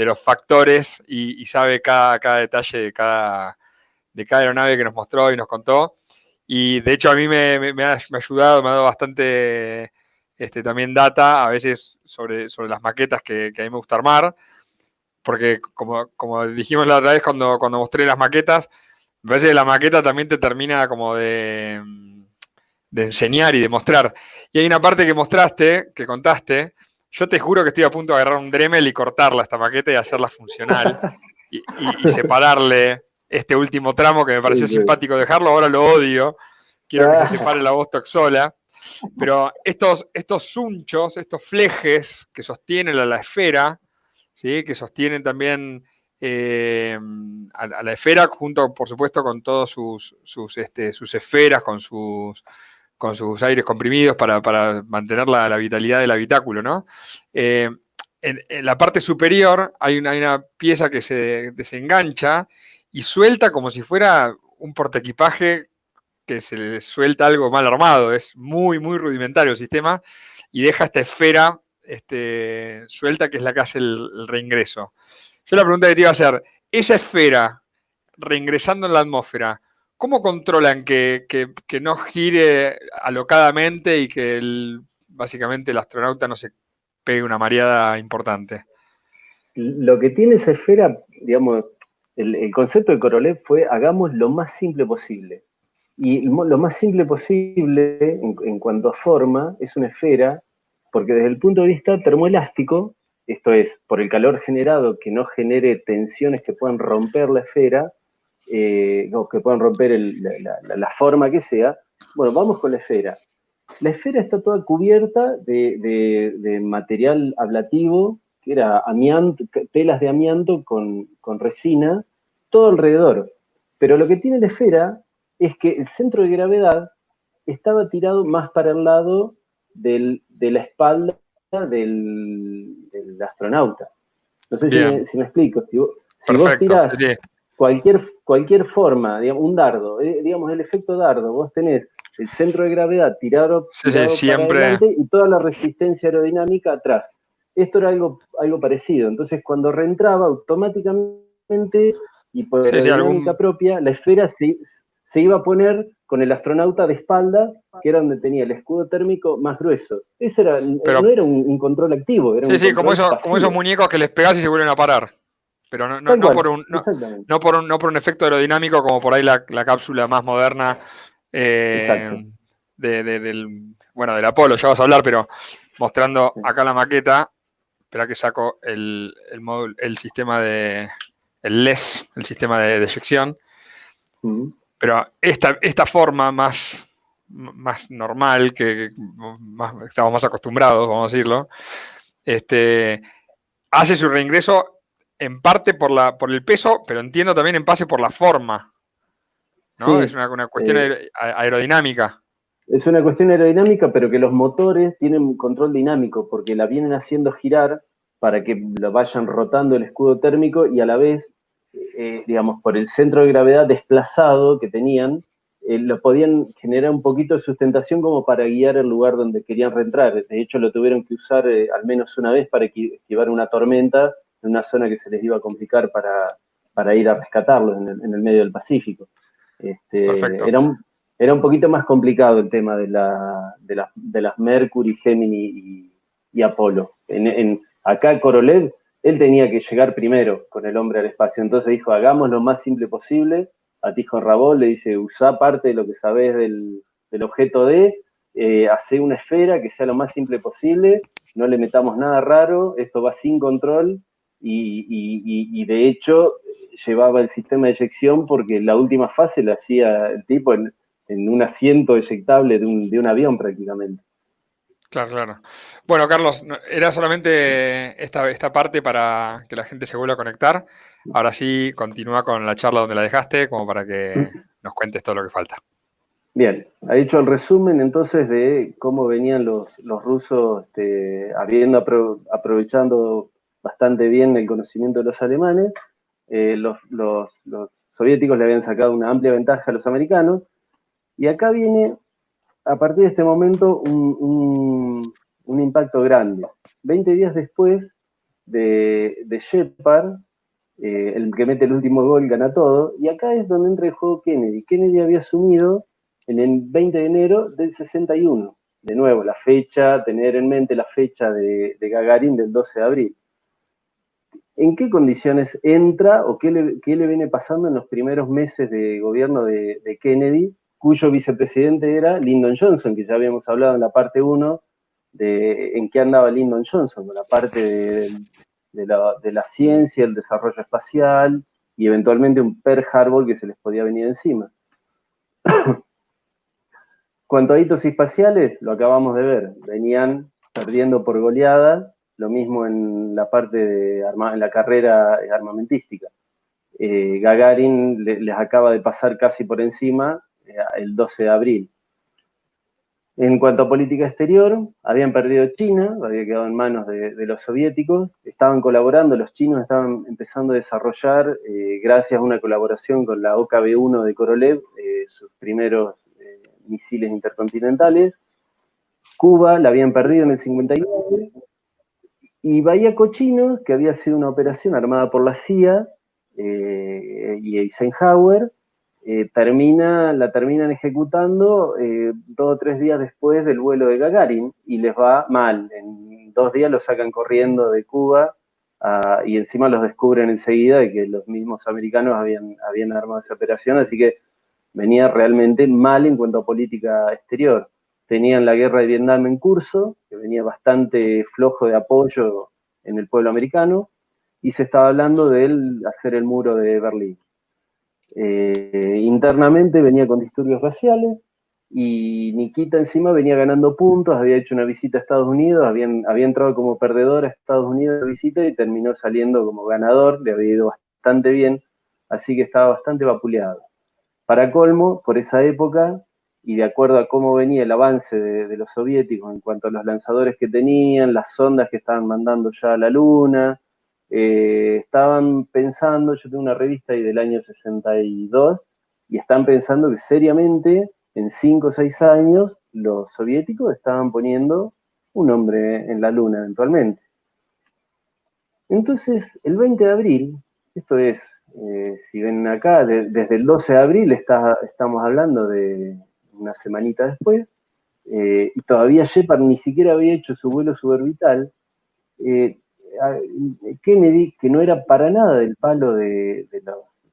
los factores y sabe cada detalle de cada aeronave que nos mostró y nos contó. Y de hecho a mí me ha ayudado, me ha dado bastante también data, a veces sobre las maquetas que a mí me gusta armar, porque como dijimos la otra vez cuando mostré las maquetas, me parece que la maqueta también te termina como de enseñar y de mostrar. Y hay una parte que mostraste, que contaste, yo te juro que estoy a punto de agarrar un Dremel y cortarla esta maqueta y hacerla funcional y separarle este último tramo que me pareció simpático dejarlo, ahora lo odio, quiero que se separe la Vostok sola, pero estos sunchos, estos flejes que sostienen a la esfera, ¿sí? Que sostienen también a la esfera junto, por supuesto, con todas sus esferas, con sus aires comprimidos para mantener la vitalidad del habitáculo, ¿no? En la parte superior hay una pieza que se desengancha y suelta como si fuera un portaequipaje que se le suelta algo mal armado. Es muy, muy rudimentario el sistema y deja esta esfera suelta que es la que hace el reingreso. Yo la pregunta que te iba a hacer, esa esfera reingresando en la atmósfera, ¿cómo controlan que no gire alocadamente y que básicamente el astronauta no se pegue una mareada importante? Lo que tiene esa esfera, digamos, el concepto de Korolev fue hagamos lo más simple posible. Y lo más simple posible en cuanto a forma es una esfera, porque desde el punto de vista termoelástico, esto es, por el calor generado que no genere tensiones que puedan romper la esfera, o que puedan romper la forma que sea, bueno, vamos con la esfera. La esfera está toda cubierta de material ablativo, que era amianto, telas de amianto con resina, todo alrededor. Pero lo que tiene la esfera es que el centro de gravedad estaba tirado más para el lado de la espalda del astronauta. No sé si me explico. Si vos tirás cualquier forma, digamos, un dardo, digamos el efecto dardo, vos tenés el centro de gravedad tirado para adelante y toda la resistencia aerodinámica atrás. Esto era algo parecido. Entonces, cuando reentraba automáticamente y por aerodinámica propia, la esfera se iba a poner con el astronauta de espalda, que era donde tenía el escudo térmico más grueso. Eso no era un control activo, era un control pasivo. Como esos muñecos que les pegás y se vuelven a parar. Pero no por un efecto aerodinámico como por ahí la cápsula más moderna del Apolo, ya vas a hablar, pero mostrando acá la maqueta. Espera que saco el sistema el LES, el sistema de eyección. Pero esta forma más normal, que estamos más acostumbrados, vamos a decirlo, hace su reingreso en parte por el peso, pero entiendo también en parte por la forma. ¿no? Sí, es una cuestión aerodinámica. es una cuestión aerodinámica, pero que los motores tienen control dinámico, porque la vienen haciendo girar para que lo vayan rotando el escudo térmico y a la vez, digamos, por el centro de gravedad desplazado que tenían, lo podían generar un poquito de sustentación como para guiar el lugar donde querían reentrar. De hecho, lo tuvieron que usar al menos una vez para esquivar una tormenta en una zona que se les iba a complicar para ir a rescatarlos en el medio del Pacífico. Perfecto. Era un poquito más complicado el tema de las Mercury, Gemini y Apolo. Acá Korolev, él tenía que llegar primero con el hombre al espacio, entonces dijo, hagamos lo más simple posible. A Tikhon Rabol le dice, usá parte de lo que sabés del objeto D, hacé una esfera que sea lo más simple posible, no le metamos nada raro, esto va sin control, y de hecho llevaba el sistema de eyección porque la última fase la hacía el tipo en un asiento eyectable de un avión prácticamente. Claro, claro. Bueno, Carlos, era solamente esta parte para que la gente se vuelva a conectar. Ahora sí, continúa con la charla donde la dejaste, como para que nos cuentes todo lo que falta. Bien, ha hecho el resumen entonces de cómo venían los rusos aprovechando bastante bien el conocimiento de los alemanes. Los soviéticos le habían sacado una amplia ventaja a los americanos. Y acá viene, a partir de este momento, un impacto grande. 20 días después de Shepard, el que mete el último gol gana todo, y acá es donde entra el juego Kennedy. Kennedy había asumido en el 20 de enero del 61. De nuevo, la fecha, tener en mente la fecha de Gagarin del 12 de abril. ¿En qué condiciones entra o qué le viene pasando en los primeros meses de gobierno de Kennedy, cuyo vicepresidente era Lyndon Johnson, que ya habíamos hablado en la parte 1 de en qué andaba Lyndon Johnson, con la parte de la ciencia, el desarrollo espacial y eventualmente un Pearl Harbor que se les podía venir encima. Cuanto a hitos espaciales, lo acabamos de ver, venían perdiendo por goleada, lo mismo en la parte en la carrera armamentística. Gagarin les acaba de pasar casi por encima el 12 de abril. En cuanto a política exterior, habían perdido China, había quedado en manos de los soviéticos, estaban colaborando, los chinos estaban empezando a desarrollar, gracias a una colaboración con la OKB-1 de Korolev, sus primeros misiles intercontinentales. Cuba la habían perdido en el 59, y Bahía Cochinos, que había sido una operación armada por la CIA y Eisenhower, la terminan ejecutando 2 o 3 días después del vuelo de Gagarin, y les va mal. En 2 días los sacan corriendo de Cuba, y encima los descubren enseguida de que los mismos americanos habían armado esa operación, así que venía realmente mal en cuanto a política exterior. Tenían la guerra de Vietnam en curso, que venía bastante flojo de apoyo en el pueblo americano, y se estaba hablando de hacer el muro de Berlín. Internamente venía con disturbios raciales, y Nikita encima venía ganando puntos, había hecho una visita a Estados Unidos, había entrado como perdedor a Estados Unidos de visita y terminó saliendo como ganador, le había ido bastante bien, así que estaba bastante vapuleado. Para colmo, por esa época, y de acuerdo a cómo venía el avance de los soviéticos en cuanto a los lanzadores que tenían, las sondas que estaban mandando ya a la Luna, estaban pensando, yo tengo una revista ahí del año 62, y están pensando que seriamente, en 5 o 6 años, los soviéticos estaban poniendo un hombre en la Luna eventualmente. Entonces, el 20 de abril, esto es, si ven acá, desde el 12 de abril estamos hablando de una semanita después, y todavía Shepard ni siquiera había hecho su vuelo suborbital. Kennedy, que no era para nada del palo de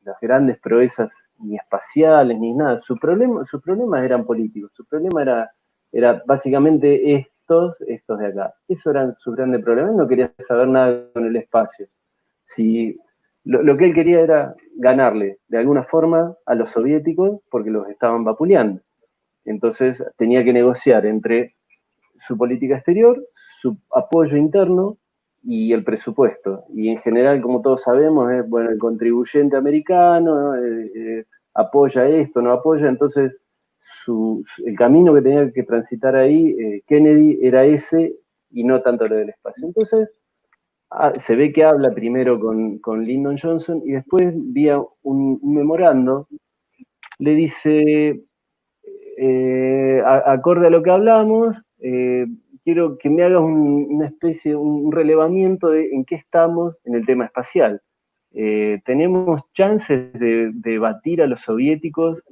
las grandes proezas ni espaciales ni nada, sus problemas eran políticos, su problema era básicamente estos de acá. Eso eran sus grandes problemas, no quería saber nada con el espacio. Lo que él quería era ganarle de alguna forma a los soviéticos porque los estaban vapuleando. Entonces tenía que negociar entre su política exterior, su apoyo interno y el presupuesto. Y en general, como todos sabemos, el contribuyente americano apoya esto, no apoya, entonces el camino que tenía que transitar ahí, Kennedy, era ese y no tanto lo del espacio. Entonces, se ve que habla primero con Lyndon Johnson y después vía un memorando, le dice, acorde a lo que hablamos, quiero que me hagas una especie, un relevamiento de en qué estamos en el tema espacial. ¿Tenemos chances de batir a los soviéticos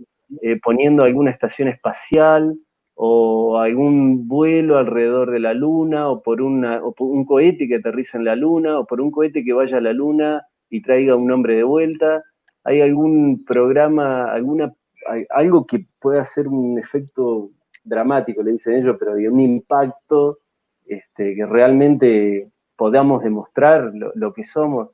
poniendo alguna estación espacial o algún vuelo alrededor de la Luna o por un cohete que aterriza en la Luna o por un cohete que vaya a la Luna y traiga un hombre de vuelta? ¿Hay algún programa, algo que pueda hacer un efecto dramático, le dicen ellos, pero de un impacto que realmente podamos demostrar lo que somos?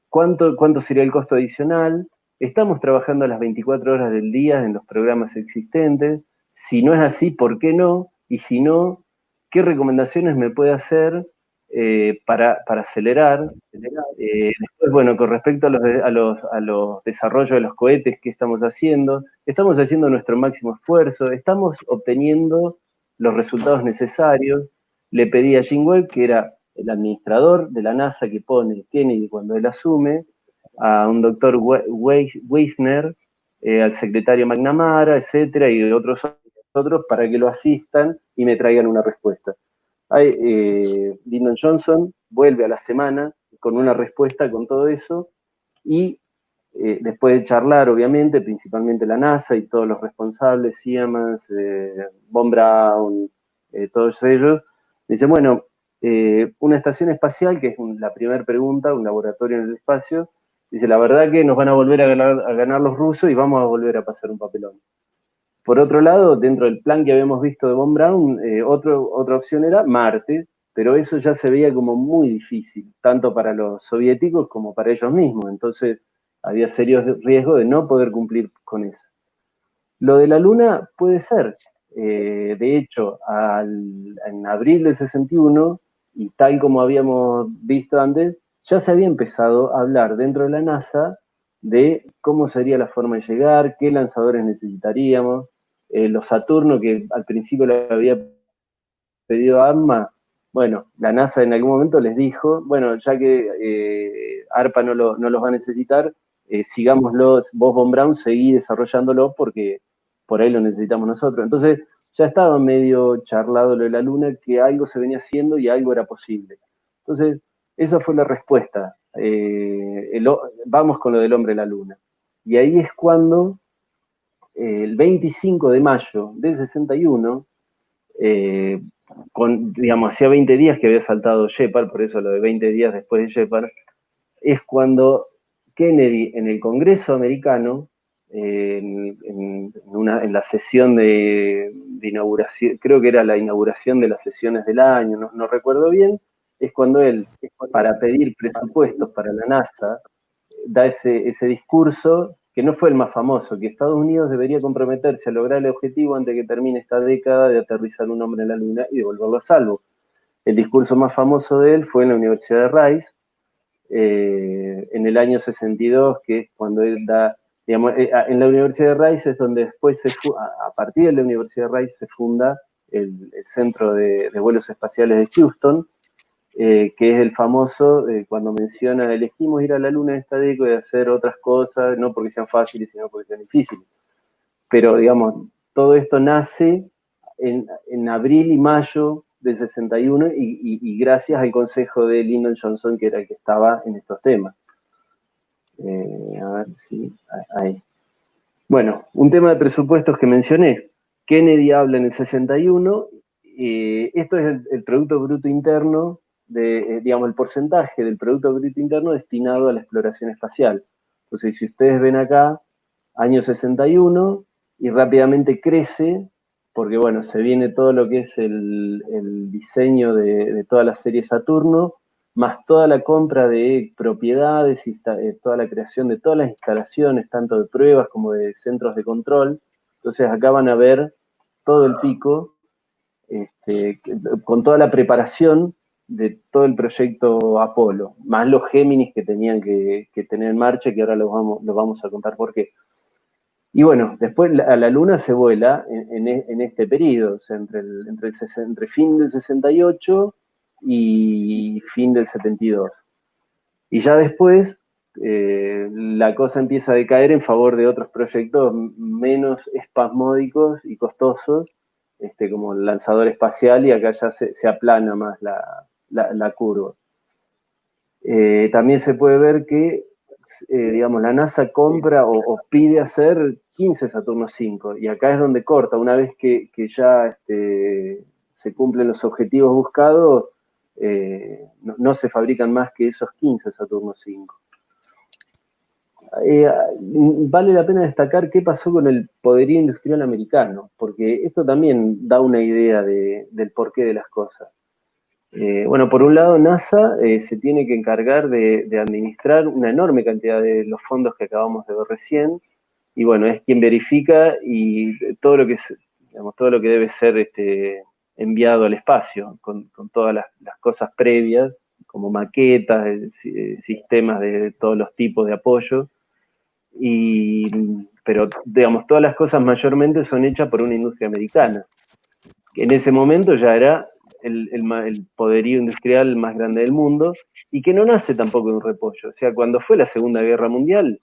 ¿Cuánto sería el costo adicional? Estamos trabajando a las 24 horas del día en los programas existentes. Si no es así, ¿por qué no? Y si no, ¿qué recomendaciones me puede hacer para acelerar? Después, bueno, con respecto a los desarrollos de los cohetes, ¿qué estamos haciendo? Estamos haciendo nuestro máximo esfuerzo, estamos obteniendo los resultados necesarios. Le pedí a Jim Webb, que era el administrador de la NASA que pone Kennedy cuando él asume, a un doctor Weisner, al secretario McNamara, etcétera, y otros para que lo asistan y me traigan una respuesta. Lyndon Johnson vuelve a la semana con una respuesta con todo eso, y después de charlar, obviamente, principalmente la NASA y todos los responsables, Siemens, Von Braun, todos ellos, dicen, bueno, una estación espacial, que es la primera pregunta, un laboratorio en el espacio, dice, la verdad que nos van a volver a ganar los rusos y vamos a volver a pasar un papelón. Por otro lado, dentro del plan que habíamos visto de Von Braun, otra opción era Marte, pero eso ya se veía como muy difícil, tanto para los soviéticos como para ellos mismos. Entonces, había serios riesgos de no poder cumplir con eso. Lo de la Luna puede ser. De hecho, en abril del 61, y tal como habíamos visto antes, ya se había empezado a hablar dentro de la NASA de cómo sería la forma de llegar, qué lanzadores necesitaríamos. Los Saturno, que al principio le había pedido a ARMA, bueno, la NASA en algún momento les dijo, bueno, ya que ARPA no los va a necesitar, sigámoslo, vos, Von Braun, seguí desarrollándolo porque por ahí lo necesitamos nosotros. Entonces, ya estaba medio charlado lo de la Luna, que algo se venía haciendo y algo era posible. Entonces, esa fue la respuesta. Vamos con lo del hombre en la Luna. Y ahí es cuando, el 25 de mayo del 61, digamos, hacía 20 días que había saltado Shepard, por eso lo de 20 días después de Shepard, es cuando Kennedy en el Congreso americano, en la sesión de inauguración, creo que era la inauguración de las sesiones del año, no recuerdo bien, es cuando él, para pedir presupuestos para la NASA, da ese discurso, que no fue el más famoso, que Estados Unidos debería comprometerse a lograr el objetivo antes de que termine esta década de aterrizar un hombre en la Luna y devolverlo a salvo. El discurso más famoso de él fue en la Universidad de Rice, en el año 62, que es cuando él da, digamos, en la Universidad de Rice es donde después, a partir de la Universidad de Rice se funda el Centro de Vuelos Espaciales de Houston, que es el famoso, cuando menciona, elegimos ir a la Luna esta década y hacer otras cosas, no porque sean fáciles, sino porque sean difíciles. Pero, digamos, todo esto nace en abril y mayo del 61 y gracias al consejo de Lyndon Johnson, que era el que estaba en estos temas. A ver si... ahí. Bueno, un tema de presupuestos que mencioné. Kennedy habla en el 61. Esto es el Producto Bruto Interno, digamos, el porcentaje del Producto Bruto Interno destinado a la exploración espacial. Entonces, si ustedes ven acá, año 61, y rápidamente crece, porque bueno, se viene todo lo que es el diseño de toda la serie Saturno, más toda la compra de propiedades y toda la creación de todas las instalaciones, tanto de pruebas como de centros de control. Entonces acá van a ver todo el pico, con toda la preparación de todo el proyecto Apolo, más los Géminis que tenían que tener en marcha, que ahora los vamos a contar por qué. Y bueno, después a la Luna se vuela en este periodo, o sea, entre fin del 68 y fin del 72. Y ya después la cosa empieza a decaer en favor de otros proyectos menos espasmódicos y costosos, como el lanzador espacial, y acá ya se aplana más la curva. También se puede ver que, digamos, la NASA compra o pide hacer 15 Saturno 5, y acá es donde corta. Una vez que ya se cumplen los objetivos buscados, no se fabrican más que esos 15 Saturno 5. Vale la pena destacar qué pasó con el poderío industrial americano, porque esto también da una idea del porqué de las cosas. Bueno, por un lado, NASA se tiene que encargar de administrar una enorme cantidad de los fondos que acabamos de ver recién, y bueno, es quien verifica y todo lo que debe ser enviado al espacio, con todas las cosas previas, como maquetas, sistemas de todos los tipos de apoyo. Pero, digamos, todas las cosas mayormente son hechas por una industria americana, que en ese momento ya era el poderío industrial más grande del mundo, y que no nace tampoco de un repollo. O sea, cuando fue la Segunda Guerra Mundial,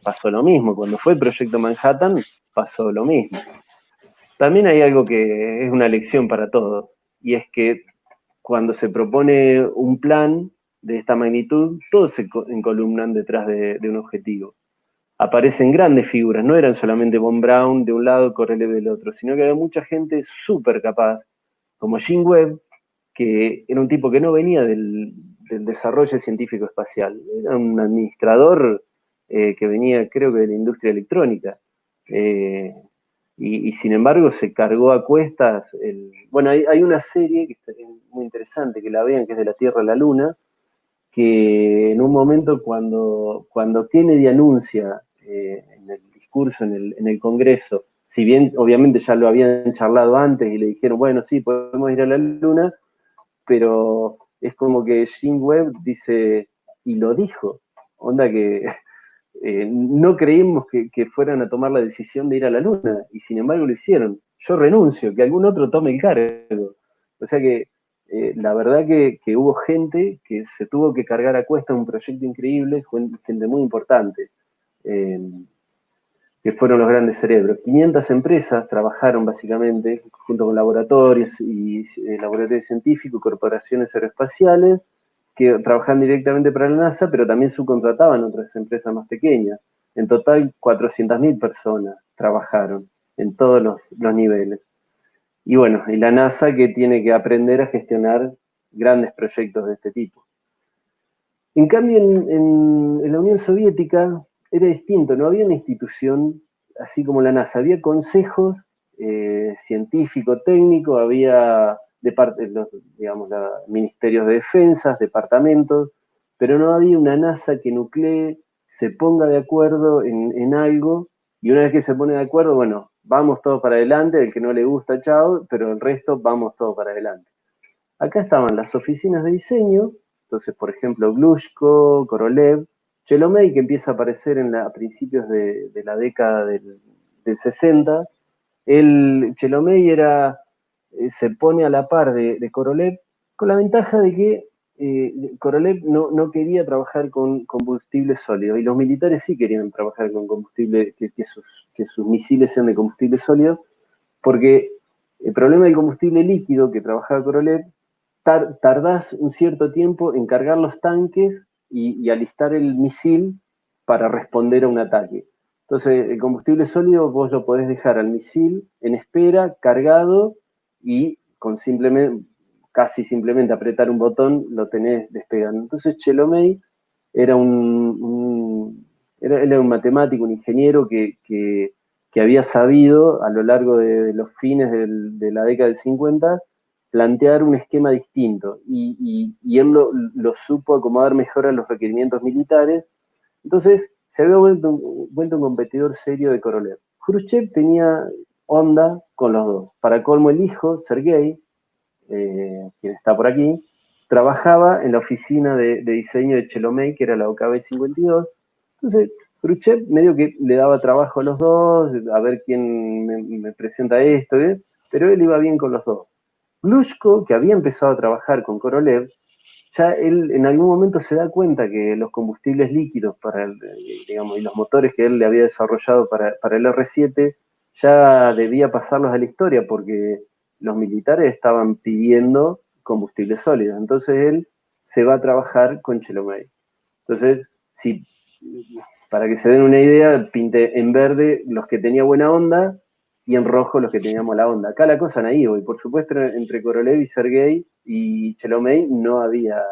pasó lo mismo. Cuando fue el Proyecto Manhattan, pasó lo mismo. También hay algo que es una lección para todos, y es que cuando se propone un plan de esta magnitud, todos se encolumnan detrás de un objetivo. Aparecen grandes figuras, no eran solamente Von Braun de un lado, Korolev del otro, sino que había mucha gente súper capaz, como Gene Webb, que era un tipo que no venía del desarrollo científico espacial, era un administrador que venía, creo que, de la industria electrónica. Y sin embargo se cargó a cuestas. Bueno, hay una serie que es muy interesante, que la vean, que es de la Tierra a la Luna, que en un momento cuando Kennedy anuncia en el discurso en el Congreso, si bien obviamente ya lo habían charlado antes y le dijeron, bueno, sí, podemos ir a la Luna, pero es como que Gene Webb dice, y lo dijo, onda que no creímos que fueran a tomar la decisión de ir a la Luna, y sin embargo lo hicieron. Yo renuncio, que algún otro tome el cargo. O sea que la verdad que hubo gente que se tuvo que cargar a cuesta un proyecto increíble, gente muy importante, que fueron los grandes cerebros. 500 empresas trabajaron básicamente, junto con laboratorios y laboratorios científicos, corporaciones aeroespaciales, que trabajaban directamente para la NASA, pero también subcontrataban otras empresas más pequeñas. En total, 400.000 personas trabajaron en todos los niveles. Y bueno, y la NASA, que tiene que aprender a gestionar grandes proyectos de este tipo. En cambio, en la Unión Soviética era distinto, no había una institución así como la NASA, había consejos científico-técnico, había digamos, ministerios de defensa, departamentos, pero no había una NASA que nuclee, se ponga de acuerdo en algo, y una vez que se pone de acuerdo, bueno, vamos todos para adelante, el que no le gusta, chao, pero el resto vamos todos para adelante. Acá estaban las oficinas de diseño, entonces, por ejemplo, Glushko, Korolev, Chelomey, que empieza a aparecer a principios de la década del 60. Chelomey se pone a la par de Korolev, con la ventaja de que Korolev no quería trabajar con combustible sólido, y los militares sí querían trabajar con combustible, que sus misiles sean de combustible sólido, porque el problema del combustible líquido que trabajaba Korolev, tardás un cierto tiempo en cargar los tanques y alistar el misil para responder a un ataque. Entonces, el combustible sólido vos lo podés dejar al misil en espera, cargado, y casi simplemente apretar un botón lo tenés despegando. Entonces, Chelomey era un matemático, un ingeniero que había sabido a lo largo de los fines de la década del 50 plantear un esquema distinto, y él lo supo acomodar mejor a los requerimientos militares. Entonces se había vuelto un competidor serio de Korolev. Khrushchev tenía onda con los dos. Para colmo, el hijo, Sergei, quien está por aquí, trabajaba en la oficina de diseño de Chelomey, que era la OKB 52. Entonces, Khrushchev medio que le daba trabajo a los dos, a ver quién me presenta esto, pero él iba bien con los dos. Glushko, que había empezado a trabajar con Korolev, ya él en algún momento se da cuenta que los combustibles líquidos digamos, y los motores que él le había desarrollado para el R-7 ya debía pasarlos a la historia porque los militares estaban pidiendo combustibles sólidos. Entonces él se va a trabajar con Chelomey. Entonces, para que se den una idea, pinté en verde los que tenía buena onda y en rojo los que teníamos la onda. Acá la cosa no iba, y por supuesto entre Korolev y Sergei y Chelomey no había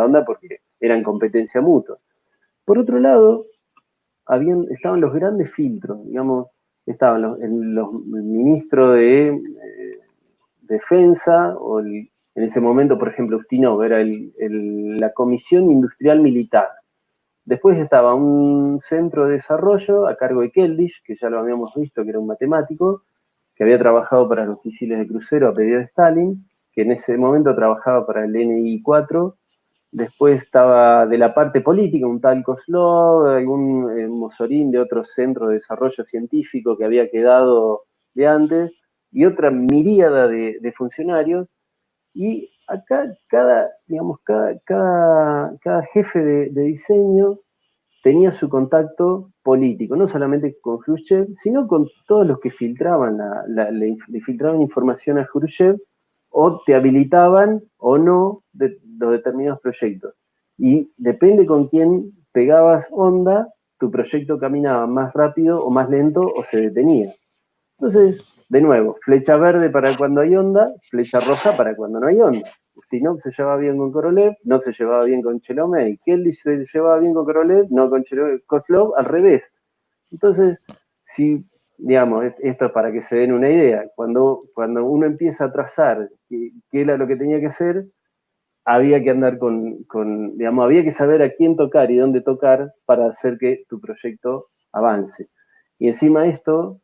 onda porque eran competencia mutua. Por otro lado, estaban los grandes filtros, digamos, estaban los ministros de Defensa, en ese momento, por ejemplo, Ustinov era la Comisión Industrial Militar. Después estaba un centro de desarrollo a cargo de Keldysh, que ya lo habíamos visto, que era un matemático, que había trabajado para los misiles de crucero a pedido de Stalin, que en ese momento trabajaba para el NI-4. Después estaba de la parte política un tal Kozlov, algún Mozorín de otro centro de desarrollo científico que había quedado de antes, y otra miríada de funcionarios. Y acá cada jefe de diseño tenía su contacto político, no solamente con Khrushchev, sino con todos los que filtraban, le filtraban información a Khrushchev o te habilitaban o no de los determinados proyectos. Y depende con quién pegabas onda, tu proyecto caminaba más rápido o más lento o se detenía. Entonces, de nuevo, flecha verde para cuando hay onda, flecha roja para cuando no hay onda. Ustinov se llevaba bien con Korolev, no se llevaba bien con Chelomey. Keldysh se llevaba bien con Korolev, no con Kozlov, al revés. Entonces, digamos, esto es para que se den una idea, cuando uno empieza a trazar qué era lo que tenía que hacer, había que andar digamos, había que saber a quién tocar y dónde tocar para hacer que tu proyecto avance. Y encima de esto,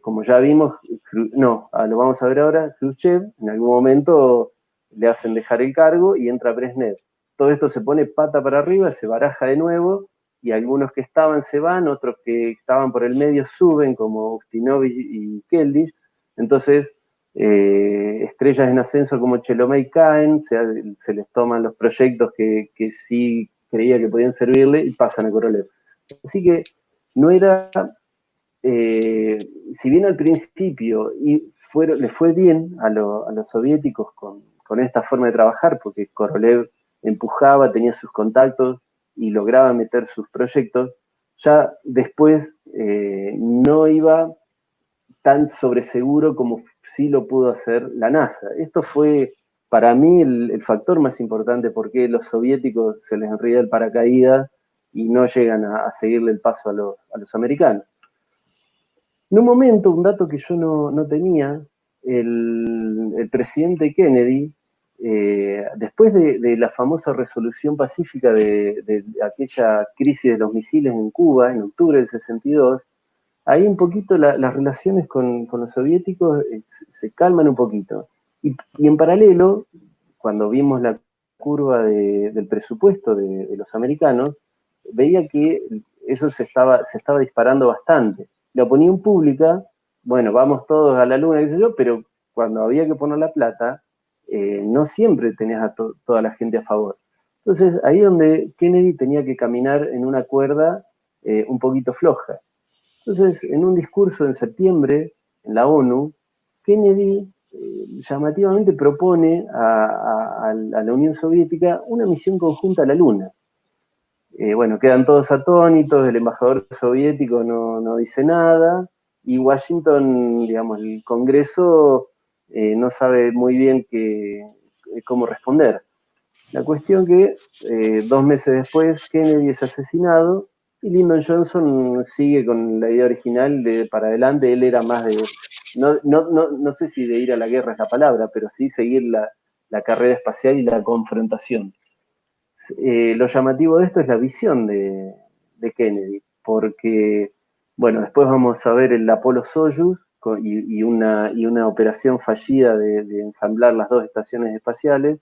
como ya vimos, lo vamos a ver ahora, Khrushchev en algún momento le hacen dejar el cargo y entra Brezhnev. Todo esto se pone pata para arriba, se baraja de nuevo, y algunos que estaban se van, otros que estaban por el medio suben, como Ustinov y Keldysh. Entonces, estrellas en ascenso como Chelomey caen, se les toman los proyectos que sí creía que podían servirle y pasan a Korolev. Así que no era... si bien al principio le fue bien a los soviéticos con esta forma de trabajar, porque Korolev empujaba, tenía sus contactos y lograba meter sus proyectos, ya después no iba tan sobreseguro como sí lo pudo hacer la NASA. Esto fue para mí el factor más importante porque los soviéticos se les enreda el paracaídas y no llegan a seguirle el paso a los americanos. En un momento, un dato que yo no tenía, el presidente Kennedy, después de la famosa resolución pacífica de aquella crisis de los misiles en Cuba, en octubre del 62, ahí un poquito las relaciones con los soviéticos se calman un poquito. Y en paralelo, cuando vimos la curva del presupuesto de los americanos, veía que eso se estaba disparando bastante. La opinión pública, bueno, vamos todos a la luna, qué sé yo, pero cuando había que poner la plata, no siempre tenías a toda la gente a favor. Entonces, ahí donde Kennedy tenía que caminar en una cuerda un poquito floja. Entonces, en un discurso en septiembre en la ONU, Kennedy llamativamente propone a la Unión Soviética una misión conjunta a la Luna. Bueno, quedan todos atónitos, el embajador soviético no dice nada, y Washington, digamos, el Congreso no sabe muy bien cómo responder. La cuestión que 2 meses después Kennedy es asesinado y Lyndon Johnson sigue con la idea original de para adelante. Él era más de, no sé si de ir a la guerra es la palabra, pero sí seguir la carrera espacial y la confrontación. Lo llamativo de esto es la visión de Kennedy, porque, bueno, después vamos a ver el Apolo-Soyuz y una operación fallida de ensamblar las dos estaciones espaciales,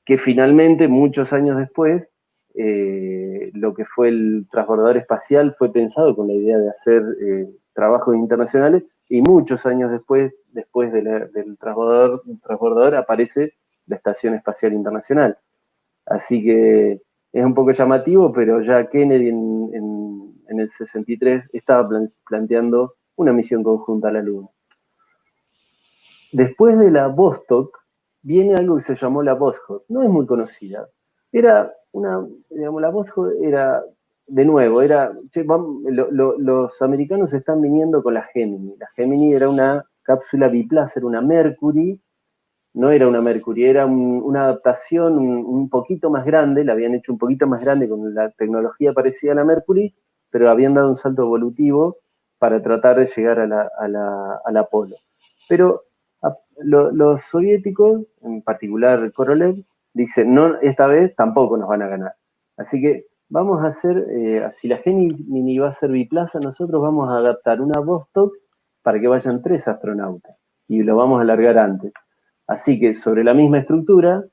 que finalmente, muchos años después, lo que fue el transbordador espacial fue pensado con la idea de hacer trabajos internacionales, y muchos años después del transbordador aparece la Estación Espacial Internacional. Así que es un poco llamativo, pero ya Kennedy en el 63 estaba planteando una misión conjunta a la Luna. Después de la Vostok, viene algo que se llamó la Voskhod. No es muy conocida. Era la Voskhod era, de nuevo, los americanos están viniendo con la Gemini. La Gemini era una cápsula biplaza, era una Mercury. No era una Mercury, era una adaptación un poquito más grande, la habían hecho un poquito más grande con la tecnología parecida a la Mercury, pero habían dado un salto evolutivo para tratar de llegar a la Apolo. Pero los soviéticos, en particular Korolev, dicen, no, esta vez tampoco nos van a ganar. Así que vamos a hacer, si la Gemini va a ser biplaza, nosotros vamos a adaptar una Vostok para que vayan 3 astronautas, y lo vamos a alargar antes. Así que sobre la misma estructura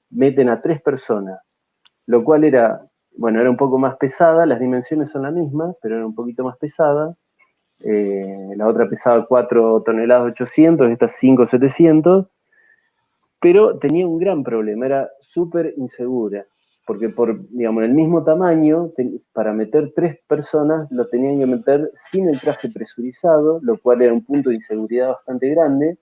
meten a 3 personas, lo cual era un poco más pesada, las dimensiones son las mismas, pero era un poquito más pesada. La otra pesaba 4 toneladas 800, esta 5,700, pero tenía un gran problema, era súper insegura, porque por el mismo tamaño, para meter 3 personas, lo tenían que meter sin el traje presurizado, lo cual era un punto de inseguridad bastante grande.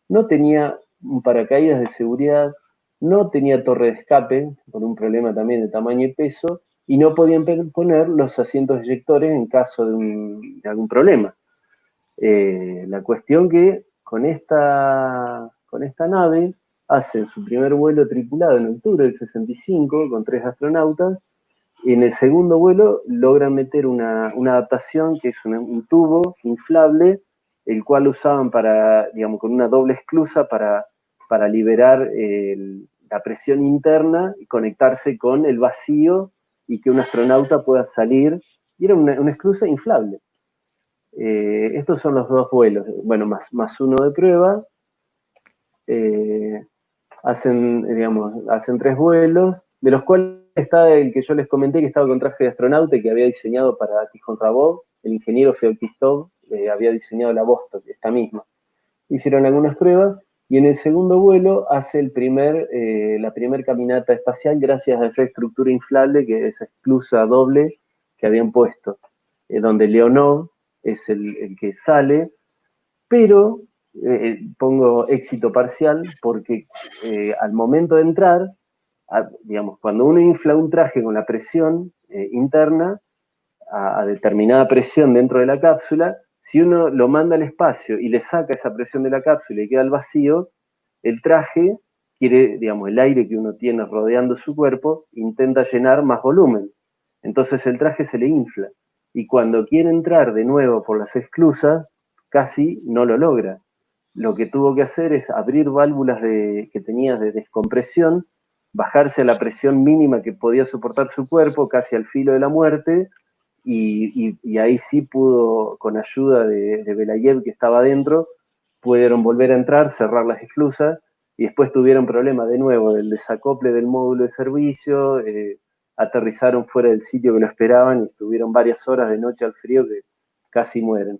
No tenía un paracaídas de seguridad, no tenía torre de escape, por un problema también de tamaño y peso, y no podían poner los asientos eyectores en caso de algún problema. La cuestión que con esta nave hacen su primer vuelo tripulado en octubre del 65 con 3 astronautas, y en el segundo vuelo logran meter una adaptación que es un tubo inflable, el cual usaban con una doble esclusa para liberar la presión interna y conectarse con el vacío y que un astronauta pueda salir. Y era una esclusa inflable. Estos son los 2 vuelos, más uno de prueba. Hacen 3 vuelos, de los cuales está el que yo les comenté, que estaba con traje de astronauta y que había diseñado para Tikhon Rabov, el ingeniero Feoktistov había diseñado la Vostok, esta misma. Hicieron algunas pruebas, y en el segundo vuelo hace la primer caminata espacial gracias a esa estructura inflable, que es esa esclusa doble que habían puesto, donde Leonov es el que sale, pero pongo éxito parcial porque al momento de entrar, cuando uno infla un traje con la presión interna, a determinada presión dentro de la cápsula, si uno lo manda al espacio y le saca esa presión de la cápsula y queda al vacío, el traje quiere, el aire que uno tiene rodeando su cuerpo, intenta llenar más volumen. Entonces el traje se le infla. Y cuando quiere entrar de nuevo por las esclusas, casi no lo logra. Lo que tuvo que hacer es abrir válvulas que tenía de descompresión, bajarse a la presión mínima que podía soportar su cuerpo, casi al filo de la muerte, y ahí sí pudo, con ayuda de Belayev, que estaba adentro, pudieron volver a entrar, cerrar las esclusas, y después tuvieron problemas de nuevo del desacople del módulo de servicio, aterrizaron fuera del sitio que lo esperaban y estuvieron varias horas de noche al frío que casi mueren.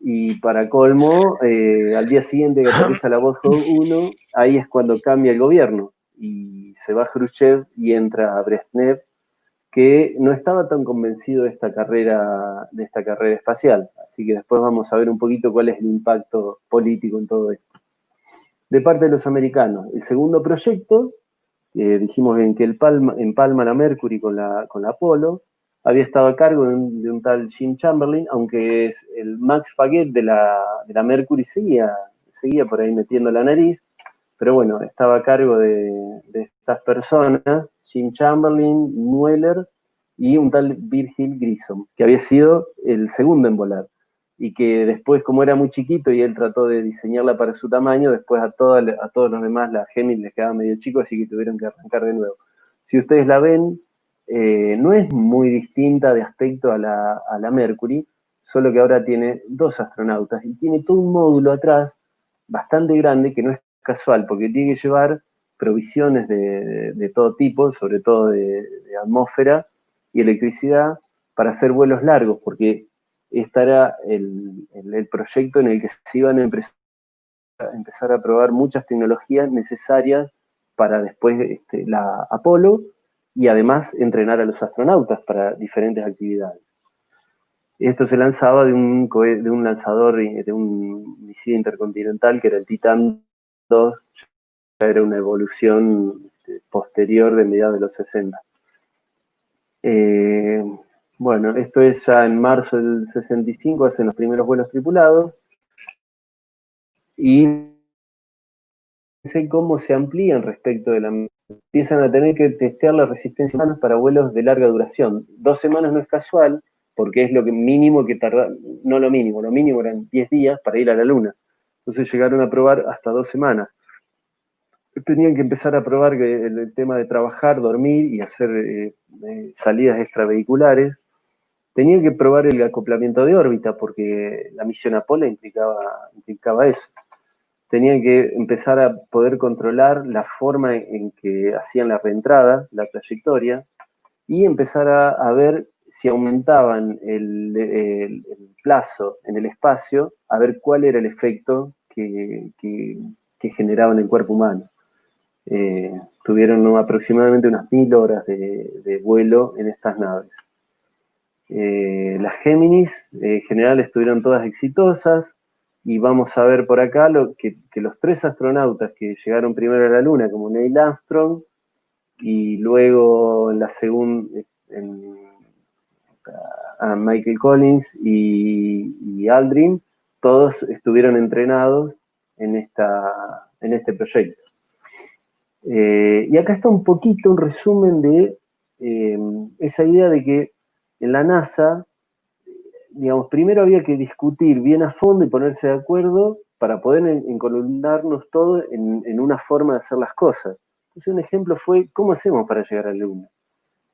Y para colmo, al día siguiente que aterriza la Voskhod 1, ahí es cuando cambia el gobierno y se va Khrushchev y entra Brezhnev, que no estaba tan convencido de esta carrera espacial. Así que después vamos a ver un poquito cuál es el impacto político en todo esto. De parte de los americanos, el segundo proyecto, dijimos en que empalma la Mercury con la Apollo, había estado a cargo de un tal Jim Chamberlain, aunque el Max Faget de la Mercury seguía por ahí metiendo la nariz, pero bueno, estaba a cargo de estas personas, Jim Chamberlain, Mueller y un tal Virgil Grissom, que había sido el segundo en volar, y que después, como era muy chiquito y él trató de diseñarla para su tamaño, después a todos los demás la Gemini les quedaba medio chico, así que tuvieron que arrancar de nuevo. Si ustedes la ven, no es muy distinta de aspecto a la Mercury, solo que ahora tiene 2 astronautas y tiene todo un módulo atrás bastante grande que no es casual, porque tiene que llevar provisiones de todo tipo, sobre todo de atmósfera y electricidad, para hacer vuelos largos, porque este era el proyecto en el que se iban a empezar a probar muchas tecnologías necesarias para después la Apolo, y además entrenar a los astronautas para diferentes actividades. Esto se lanzaba de un lanzador, de un misil intercontinental que era el Titan II, era una evolución posterior de mediados de los 60. Bueno, esto es ya en marzo del 65, hacen los primeros vuelos tripulados, y cómo se amplían respecto de la... Empiezan a tener que testear la resistencia humana para vuelos de larga duración. 2 semanas no es casual, porque es lo mínimo que tarda, no lo mínimo eran 10 días para ir a la Luna. Entonces llegaron a probar hasta 2 semanas. Tenían que empezar a probar el tema de trabajar, dormir y hacer salidas extravehiculares. Tenían que probar el acoplamiento de órbita, porque la misión Apolo implicaba eso. Tenían que empezar a poder controlar la forma en que hacían la reentrada, la trayectoria, y empezar a ver si aumentaban el plazo en el espacio, a ver cuál era el efecto que generaba en el cuerpo humano. Tuvieron aproximadamente unas 1000 horas de vuelo en estas naves. Las Géminis, en general, estuvieron todas exitosas, y vamos a ver por acá que los 3 astronautas que llegaron primero a la Luna, como Neil Armstrong, y luego en la segunda, Michael Collins y Aldrin, todos estuvieron entrenados en este proyecto. Y acá está un poquito un resumen de esa idea de que en la NASA, digamos, primero había que discutir bien a fondo y ponerse de acuerdo para poder encolumnarnos todos en una forma de hacer las cosas. Entonces, un ejemplo fue, ¿cómo hacemos para llegar a la Luna?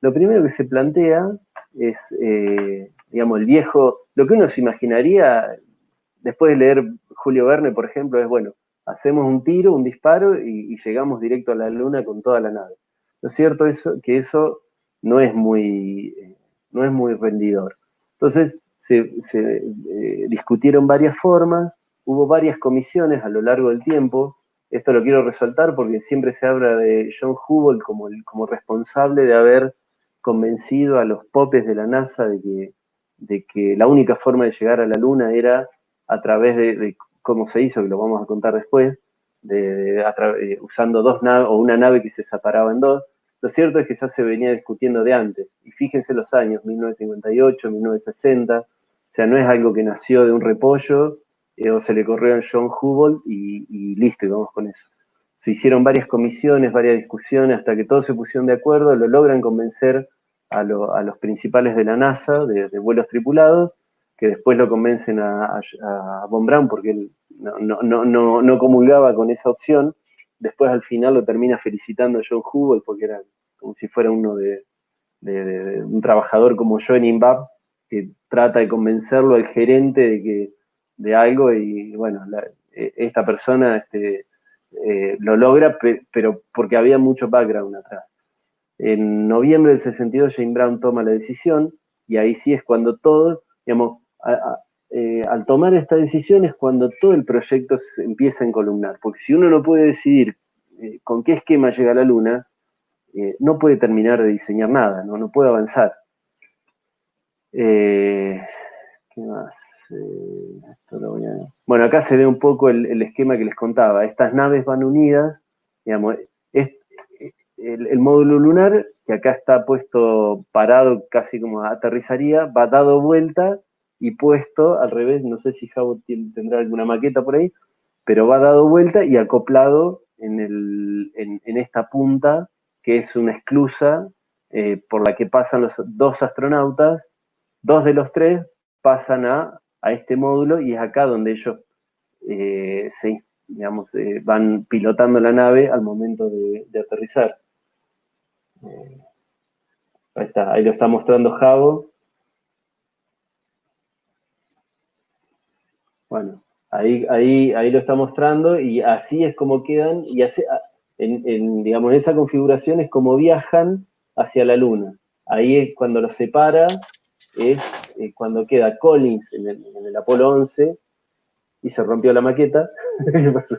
Lo primero que se plantea es, digamos, lo que uno se imaginaría después de leer Julio Verne, por ejemplo, es, bueno, hacemos un tiro, un disparo y llegamos directo a la Luna con toda la nave. Lo cierto es que eso no es muy rendidor. Entonces, se discutieron varias formas, hubo varias comisiones a lo largo del tiempo. Esto lo quiero resaltar porque siempre se habla de John Hubble como responsable de haber convencido a los popes de la NASA de que la única forma de llegar a la Luna era a través de cómo se hizo, que lo vamos a contar después, usando 2 naves o una nave que se separaba en 2. Lo cierto es que ya se venía discutiendo de antes, y fíjense los años, 1958, 1960, o sea, no es algo que nació de un repollo, o se le corrió a John Hubble y listo, y vamos con eso. Se hicieron varias comisiones, varias discusiones, hasta que todos se pusieron de acuerdo, lo logran convencer a los principales de la NASA, de vuelos tripulados, que después lo convencen a Von Braun, porque él no comulgaba con esa opción. Después al final lo termina felicitando a John Hubble, porque era como si fuera uno de un trabajador como yo en INVAP, que trata de convencerlo al gerente de algo, y bueno, esta persona lo logra, pero porque había mucho background atrás. En noviembre del 62 Jane Brown toma la decisión, y ahí sí es cuando todos, digamos, al tomar esta decisión es cuando todo el proyecto se empieza a encolumnar, porque si uno no puede decidir con qué esquema llega a la Luna, no puede terminar de diseñar nada, no puede avanzar. ¿Qué más? Bueno, acá se ve un poco el esquema que les contaba. Estas naves van unidas, digamos, el módulo lunar, que acá está puesto parado casi como aterrizaría, va dado vuelta y puesto al revés. No sé si Javo tendrá alguna maqueta por ahí, pero va dado vuelta y acoplado en esta punta, que es una esclusa por la que pasan los 2 astronautas. 2 de los 3 pasan a este módulo, y es acá donde ellos van pilotando la nave al momento de aterrizar. Ahí está, ahí lo está mostrando Javo. Bueno, Ahí lo está mostrando y así es como quedan, y digamos, en esa configuración es como viajan hacia la Luna. Ahí es cuando los separa, es cuando queda Collins en el Apolo 11 y se rompió la maqueta. ¿Qué pasó?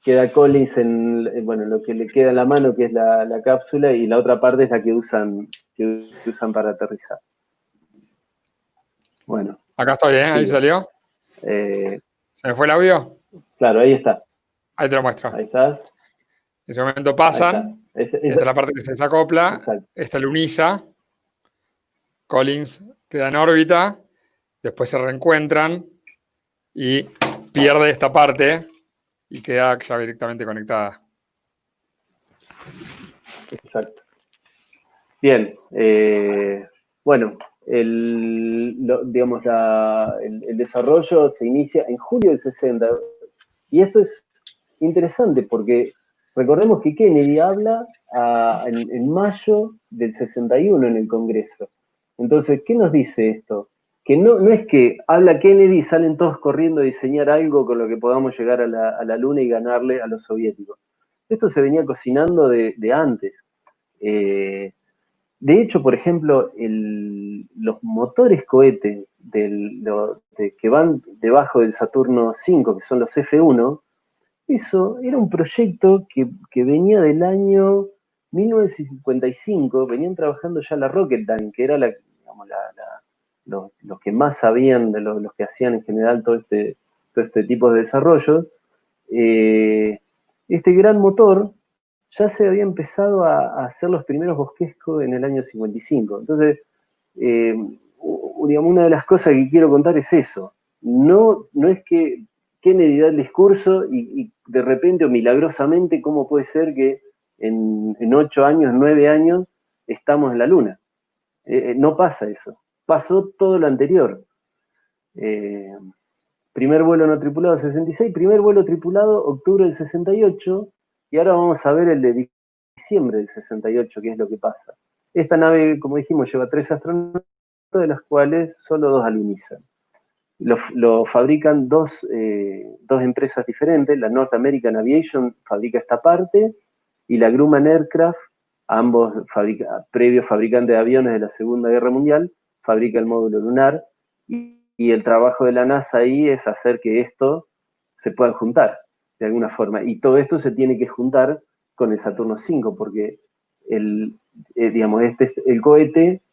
Queda Collins en lo que le queda en la mano, que es la cápsula, y la otra parte es la que usan para aterrizar. Bueno. Acá estoy, ¿eh? Ahí salió. ¿Se me fue el audio? Claro, ahí está. Ahí te lo muestro. Ahí estás. En ese momento pasan. Esta es la parte que se desacopla. Exacto. Esta luniza. Collins queda en órbita. Después se reencuentran y pierde esta parte y queda ya directamente conectada. Exacto. Bien. Bueno, el desarrollo se inicia en julio del 60. Y esto es interesante porque recordemos que Kennedy habla en mayo del 61 en el Congreso. Entonces, ¿qué nos dice esto? Que no es que habla Kennedy y salen todos corriendo a diseñar algo con lo que podamos llegar a la Luna y ganarle a los soviéticos. Esto se venía cocinando de antes. De hecho, por ejemplo, los motores cohetes que van debajo del Saturno V, que son los F1, eso era un proyecto que venía del año 1955, venían trabajando ya la Rocketdyne, que era los que más sabían de los que hacían en general todo este tipo de desarrollos. Este gran motor ya se había empezado a hacer los primeros bosquejos en el año 55. Entonces, digamos, una de las cosas que quiero contar es eso. No es que Kennedy da el discurso y de repente o milagrosamente, ¿cómo puede ser que en 8 años, 9 años, estamos en la Luna? No pasa eso. Pasó todo lo anterior. Primer vuelo no tripulado 66, primer vuelo tripulado octubre del 68, y ahora vamos a ver el de diciembre del 68, qué es lo que pasa. Esta nave, como dijimos, lleva 3 astronautas, de las cuales solo 2 alunizan. Lo fabrican dos empresas diferentes. La North American Aviation fabrica esta parte y la Grumman Aircraft, ambos previos fabricantes de aviones de la Segunda Guerra Mundial, fabrica el módulo lunar y el trabajo de la NASA ahí es hacer que esto se pueda juntar de alguna forma. Y todo esto se tiene que juntar con el Saturno V porque el cohete,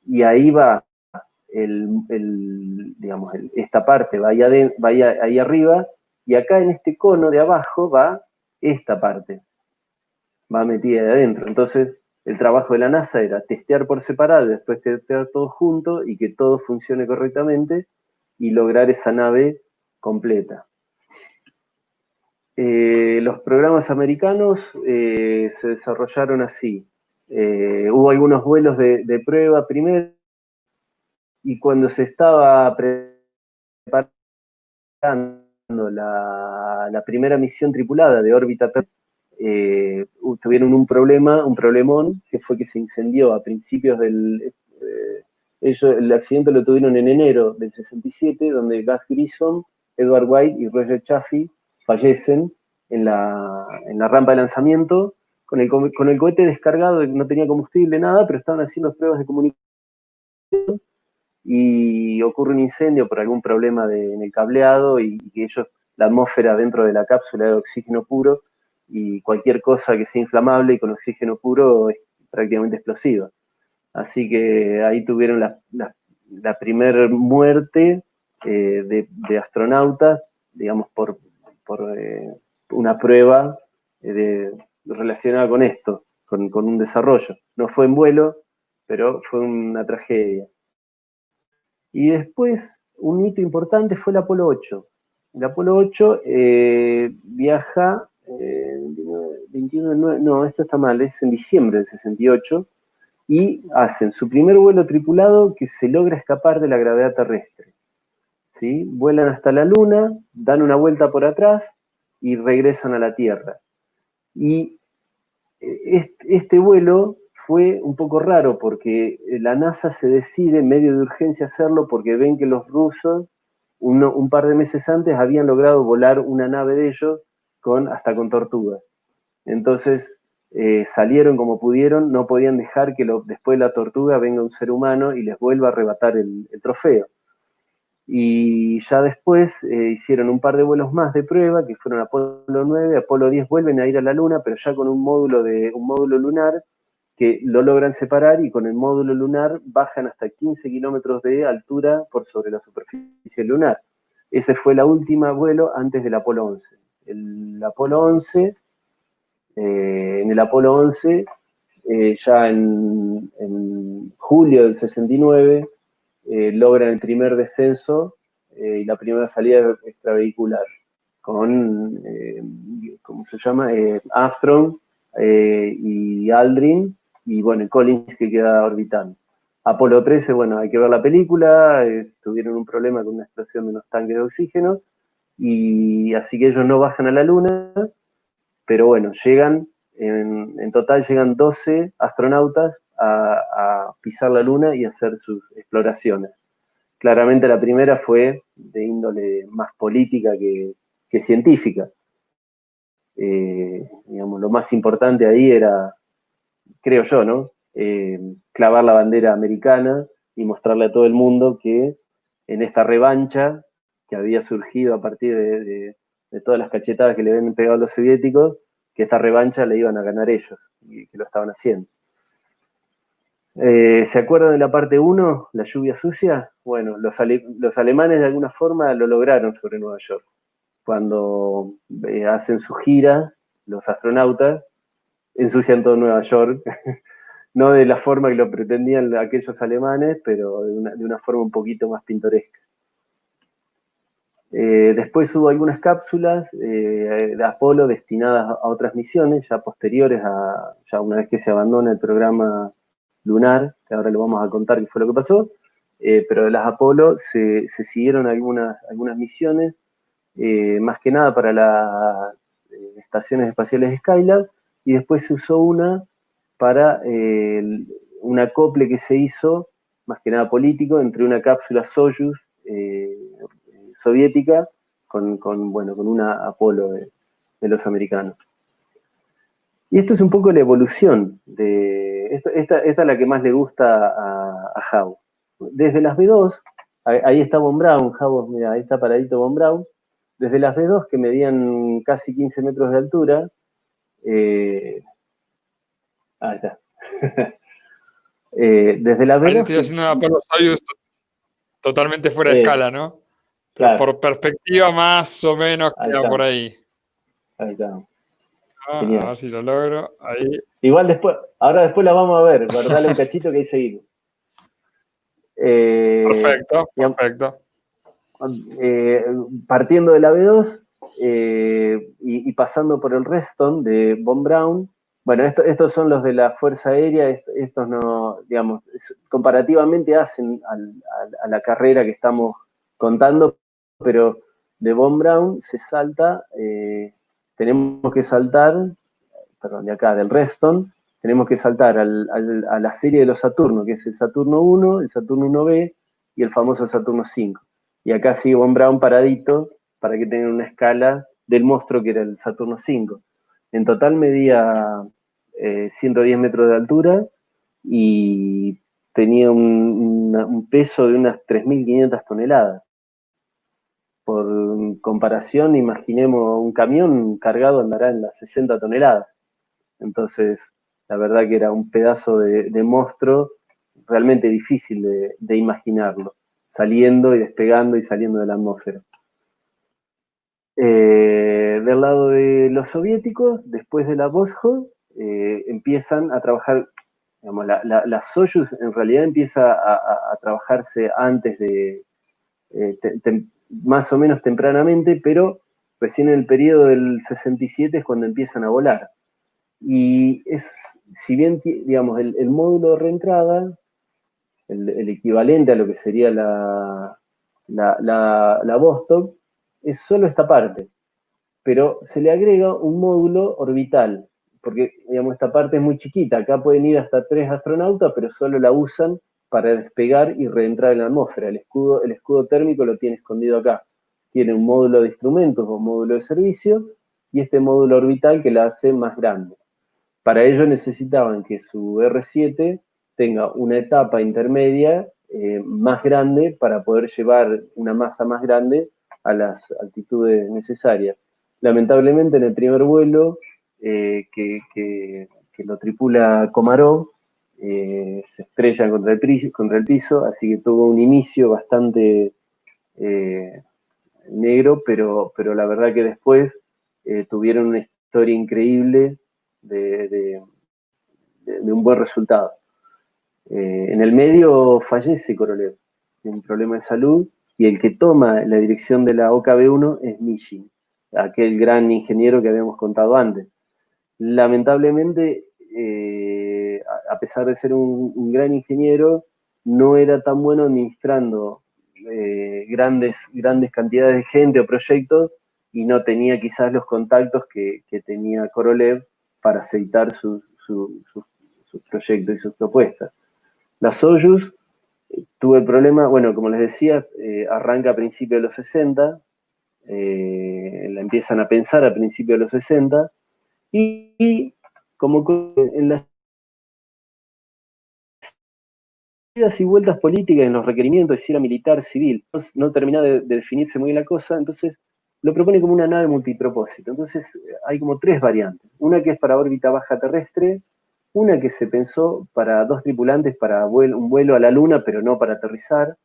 y ahí va esta parte va ahí arriba, y acá en este cono de abajo va esta parte, va metida de adentro. Entonces, el trabajo de la NASA era testear por separado, después testear todo junto y que todo funcione correctamente y lograr esa nave completa. Los programas americanos se desarrollaron así. Hubo algunos vuelos de prueba primero, y cuando se estaba preparando la primera misión tripulada de órbita terrestre, tuvieron un problemón, que fue que se incendió a principios el accidente lo tuvieron en enero del 67, donde Gus Grissom, Edward White y Roger Chaffee fallecen en la rampa de lanzamiento, con el cohete descargado, no tenía combustible, nada, pero estaban haciendo pruebas de comunicación, y ocurre un incendio por algún problema en el cableado, y que la atmósfera dentro de la cápsula era de oxígeno puro, y cualquier cosa que sea inflamable y con oxígeno puro es prácticamente explosiva. Así que ahí tuvieron la primer muerte de astronautas, digamos, por una prueba relacionada con esto, con un desarrollo. No fue en vuelo, pero fue una tragedia. Y después, un hito importante fue el Apolo 8. El Apolo 8 viaja, 21, no, esto está mal, es en diciembre del 68, y hacen su primer vuelo tripulado que se logra escapar de la gravedad terrestre. ¿Sí? Vuelan hasta la Luna, dan una vuelta por atrás y regresan a la Tierra. Y este vuelo fue un poco raro porque la NASA se decide en medio de urgencia hacerlo porque ven que los rusos un par de meses antes habían logrado volar una nave de ellos hasta con tortugas. Entonces salieron como pudieron, no podían dejar que después de la tortuga venga un ser humano y les vuelva a arrebatar el trofeo. Y ya después hicieron un par de vuelos más de prueba, que fueron Apolo 9, Apolo 10 vuelven a ir a la Luna, pero ya con un módulo lunar que lo logran separar, y con el módulo lunar bajan hasta 15 kilómetros de altura por sobre la superficie lunar. Ese fue el último vuelo antes del Apolo 11. En el Apolo 11, ya en julio del 69, logran el primer descenso y la primera salida extravehicular con, ¿cómo se llama? Armstrong y Aldrin, y bueno, Collins, que queda orbitando. Apolo 13, bueno, hay que ver la película, tuvieron un problema con una explosión de unos tanques de oxígeno, y así que ellos no bajan a la Luna, pero bueno, llegan, en total llegan 12 astronautas a pisar la Luna y hacer sus exploraciones. Claramente la primera fue de índole más política que científica. Digamos, lo más importante ahí era, creo yo, ¿no? Clavar la bandera americana y mostrarle a todo el mundo que en esta revancha que había surgido a partir de todas las cachetadas que le habían pegado a los soviéticos, que esta revancha la iban a ganar ellos, y que lo estaban haciendo. ¿Se acuerdan de la parte 1, la lluvia sucia? Bueno, los alemanes de alguna forma lo lograron sobre Nueva York. Cuando hacen su gira, los astronautas ensucian todo Nueva York, no de la forma que lo pretendían aquellos alemanes, pero de una forma un poquito más pintoresca. Después hubo algunas cápsulas de Apolo destinadas a otras misiones, ya posteriores ya una vez que se abandona el programa lunar, que ahora le vamos a contar qué fue lo que pasó, pero de las Apolo se siguieron algunas misiones, más que nada para las estaciones espaciales Skylab, y después se usó una para un acople que se hizo, más que nada político, entre una cápsula Soyuz soviética con una Apolo de los americanos. Y esto es un poco la evolución esta es la que más le gusta a Javo. Desde las B2, ahí está Von Braun, Javo, mira, ahí está paradito Von Braun. Desde las B2, que medían casi 15 metros de altura, ahí está. Desde las B2... Ahí estoy haciendo una Apolo Soyuz totalmente fuera de escala, ¿no? Claro. Por perspectiva más o menos queda por ahí. Ahí está. A ver si lo logro. Ahí. Igual después la vamos a ver, guardale un cachito que ahí seguimos. Perfecto. Partiendo de la B2 y pasando por el Reston de Von Braun, bueno, estos son los de la Fuerza Aérea, estos no, digamos, comparativamente hacen a la carrera que estamos contando, pero de Von Braun se salta, tenemos que saltar, de acá, del Reston, tenemos que saltar a la serie de los Saturno, que es el Saturno 1, el Saturno 1B y el famoso Saturno 5. Y acá sigue Von Braun paradito para que tengan una escala del monstruo que era el Saturno 5. En total medía 110 metros de altura y tenía un peso de unas 3.500 toneladas. Por comparación, imaginemos un camión cargado andará en las 60 toneladas. Entonces, la verdad que era un pedazo de monstruo realmente difícil de imaginarlo, saliendo y despegando y saliendo de la atmósfera. Del lado de los soviéticos, después de la Voskhod, empiezan a trabajar, digamos, la Soyuz en realidad empieza a trabajarse antes más o menos tempranamente, pero recién en el periodo del 67 es cuando empiezan a volar. Y si bien, digamos, el módulo de reentrada, el equivalente a lo que sería la Vostok, es solo esta parte, pero se le agrega un módulo orbital, porque, digamos, esta parte es muy chiquita, acá pueden ir hasta 3 astronautas, pero solo la usan para despegar y reentrar en la atmósfera. El escudo térmico lo tiene escondido acá. Tiene un módulo de instrumentos o módulo de servicio y este módulo orbital que la hace más grande. Para ello necesitaban que su R7 tenga una etapa intermedia más grande para poder llevar una masa más grande a las altitudes necesarias. Lamentablemente en el primer vuelo que lo tripula Komarov, se estrellan contra el piso, así que tuvo un inicio bastante negro, pero la verdad que después tuvieron una historia increíble de un buen resultado. En el medio fallece Korolev, tiene un problema de salud, y el que toma la dirección de la OKB-1 es Mishin, aquel gran ingeniero que habíamos contado antes. Lamentablemente, a pesar de ser un gran ingeniero, no era tan bueno administrando grandes cantidades de gente o proyectos, y no tenía quizás los contactos que tenía Korolev para aceitar sus proyectos y sus propuestas. La Soyuz tuvo el problema, bueno, como les decía, arranca a principios de los 60, la empiezan a pensar a principios de los 60, y como en las idas y vueltas políticas, en los requerimientos, si era militar, civil, no terminaba de definirse muy bien la cosa, entonces lo propone como una nave multipropósito. Entonces hay como 3 variantes. Una que es para órbita baja terrestre, una que se pensó para 2 tripulantes para un vuelo a la Luna, pero no para aterrizar,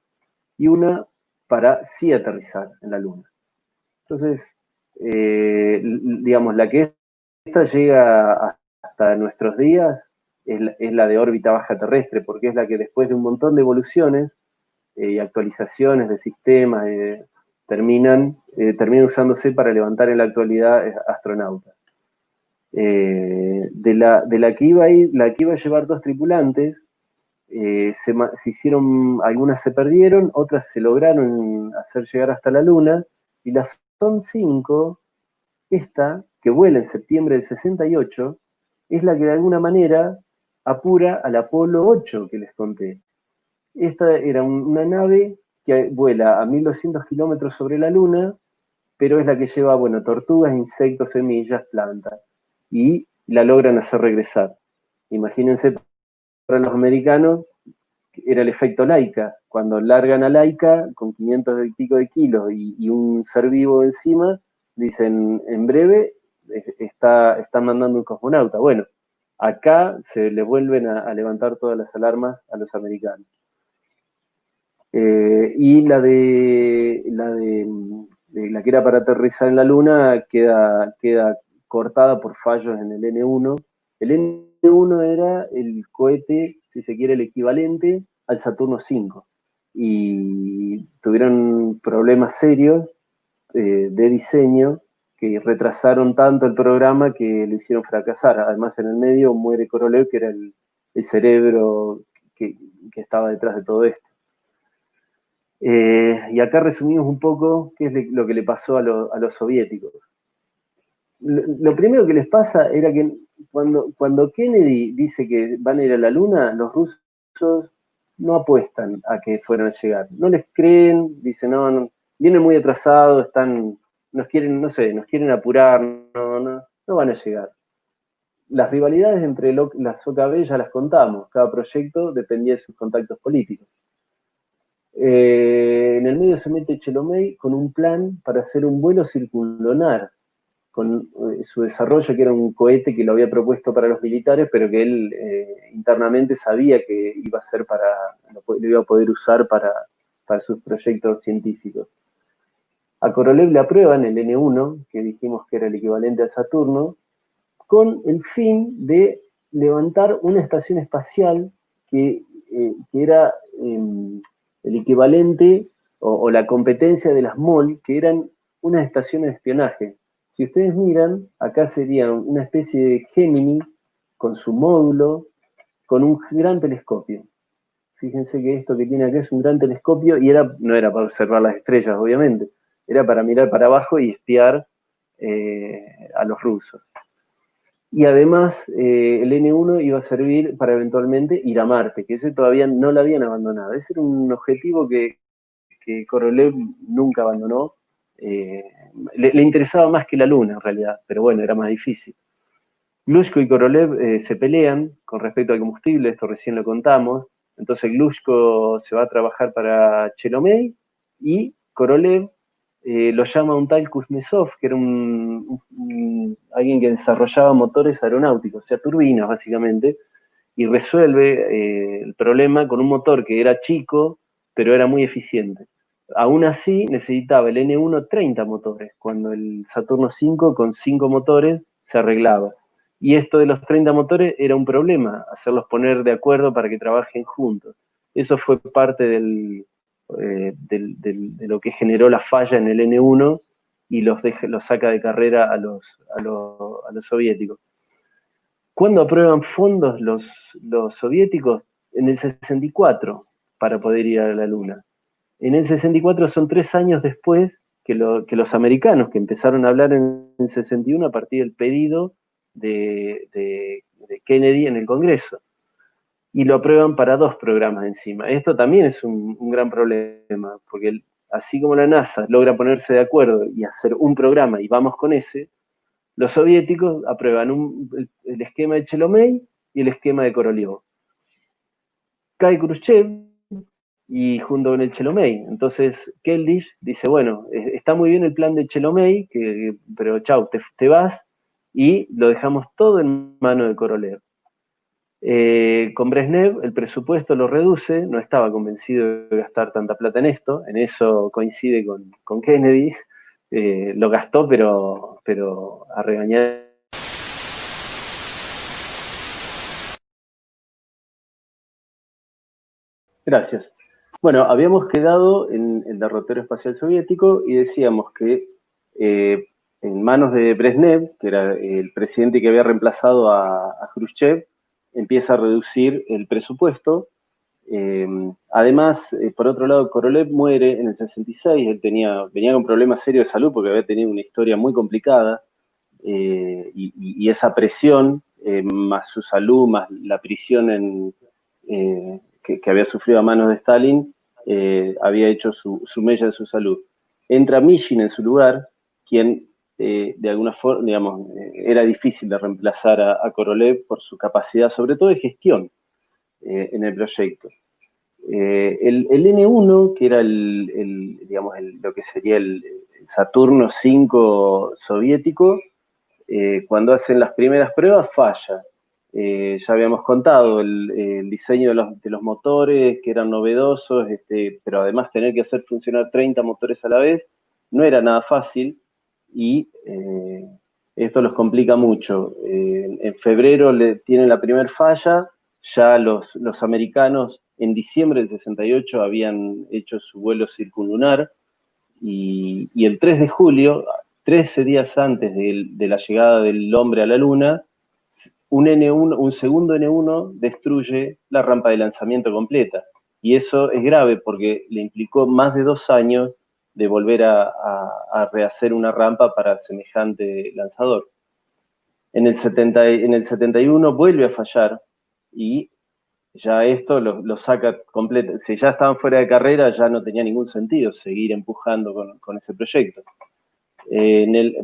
y una para sí aterrizar en la Luna. Entonces, digamos, la que esta llega hasta nuestros días es la de órbita baja terrestre, porque es la que después de un montón de evoluciones y actualizaciones de sistemas terminan usándose para levantar en la actualidad astronautas. De la que iba a llevar 2 tripulantes, se hicieron, algunas se perdieron, otras se lograron hacer llegar hasta la Luna, y las son 5, esta, que vuela en septiembre del 68, es la que de alguna manera apura al Apolo 8 que les conté. Esta era una nave que vuela a 1200 kilómetros sobre la Luna, pero es la que lleva, bueno, tortugas, insectos, semillas, plantas, y la logran hacer regresar. Imagínense, para los americanos, era el efecto Laika. Cuando largan a Laika con 500 y pico de kilos y un ser vivo encima, dicen, en breve están mandando un cosmonauta. Bueno, acá se le vuelven a levantar todas las alarmas a los americanos. Y la que era para aterrizar en la Luna queda cortada por fallos en el N1. El N1 era el cohete, si se quiere, el equivalente al Saturno V. Y tuvieron problemas serios de diseño que retrasaron tanto el programa que lo hicieron fracasar. Además, en el medio muere Korolev, que era el cerebro que estaba detrás de todo esto. Y acá resumimos un poco qué es lo que le pasó a los soviéticos. Lo primero que les pasa era que cuando Kennedy dice que van a ir a la Luna, los rusos no apuestan a que fueran a llegar. No les creen, dicen, no, vienen muy atrasados, nos quieren apurar, no van a llegar. Las rivalidades entre las OKB ya las contamos, cada proyecto dependía de sus contactos políticos. En el medio se mete Chelomey con un plan para hacer un vuelo circunlunar, con su desarrollo, que era un cohete que lo había propuesto para los militares, pero que él internamente sabía que iba a ser lo iba a poder usar para sus proyectos científicos. A Korolev le aprueban el N1, que dijimos que era el equivalente al Saturno, con el fin de levantar una estación espacial que era el equivalente o la competencia de las MOL, que eran unas estaciones de espionaje. Si ustedes miran, acá sería una especie de Gemini con su módulo, con un gran telescopio. Fíjense que esto que tiene acá es un gran telescopio y no era para observar las estrellas, obviamente, era para mirar para abajo y espiar a los rusos. Y además, el N1 iba a servir para eventualmente ir a Marte, que ese todavía no lo habían abandonado. Ese era un objetivo que Korolev nunca abandonó. Le interesaba más que la Luna, en realidad, pero bueno, era más difícil. Glushko y Korolev se pelean con respecto al combustible, esto recién lo contamos. Entonces Glushko se va a trabajar para Chelomey y Korolev lo llama un tal Kuznetsov, que era alguien que desarrollaba motores aeronáuticos, o sea, turbinas básicamente, y resuelve el problema con un motor que era chico, pero era muy eficiente. Aún así, necesitaba el N1 30 motores, cuando el Saturno V con 5 motores se arreglaba. Y esto de los 30 motores era un problema, hacerlos poner de acuerdo para que trabajen juntos. Eso fue parte de lo que generó la falla en el N1 y los saca de carrera a los soviéticos. ¿Cuándo aprueban fondos los soviéticos? En el 64, para poder ir a la Luna. En el 64 son 3 años después que los americanos, que empezaron a hablar en el 61 a partir del pedido de Kennedy en el Congreso. Y lo aprueban para 2 programas encima. Esto también es un gran problema, porque así como la NASA logra ponerse de acuerdo y hacer un programa y vamos con ese, los soviéticos aprueban el esquema de Chelomey y el esquema de Korolev. Cae Khrushchev y junto con el Chelomey. Entonces Keldysh dice, bueno, está muy bien el plan de Chelomey, pero chau, te vas, y lo dejamos todo en manos de Korolev. Con Brezhnev el presupuesto lo reduce, no estaba convencido de gastar tanta plata en esto, en eso coincide con Kennedy, lo gastó pero a regañar. Gracias. Bueno, habíamos quedado en el derrotero espacial soviético y decíamos que en manos de Brezhnev, que era el presidente que había reemplazado a Khrushchev, empieza a reducir el presupuesto. Además, por otro lado, Korolev muere en el 66, él venía con problemas serios de salud porque había tenido una historia muy complicada, y esa presión, más su salud, más la prisión que había sufrido a manos de Stalin, había hecho su mella de su salud. Entra Mishin en su lugar, quien de alguna forma, digamos, era difícil de reemplazar a Korolev por su capacidad, sobre todo de gestión en el proyecto. El N1, que era lo que sería el Saturno V soviético, cuando hacen las primeras pruebas falla. Ya habíamos contado el diseño de los motores, que eran novedosos, pero además tener que hacer funcionar 30 motores a la vez no era nada fácil, y esto los complica mucho. En febrero tienen la primera falla, ya los americanos en diciembre del 68 habían hecho su vuelo circunlunar, y el 3 de julio, 13 días antes de la llegada del hombre a la Luna, un segundo N1 destruye la rampa de lanzamiento completa. Y eso es grave porque le implicó más de 2 años de volver a rehacer una rampa para semejante lanzador. En el 71 vuelve a fallar y ya esto lo saca completo. Si ya estaban fuera de carrera, ya no tenía ningún sentido seguir empujando con ese proyecto.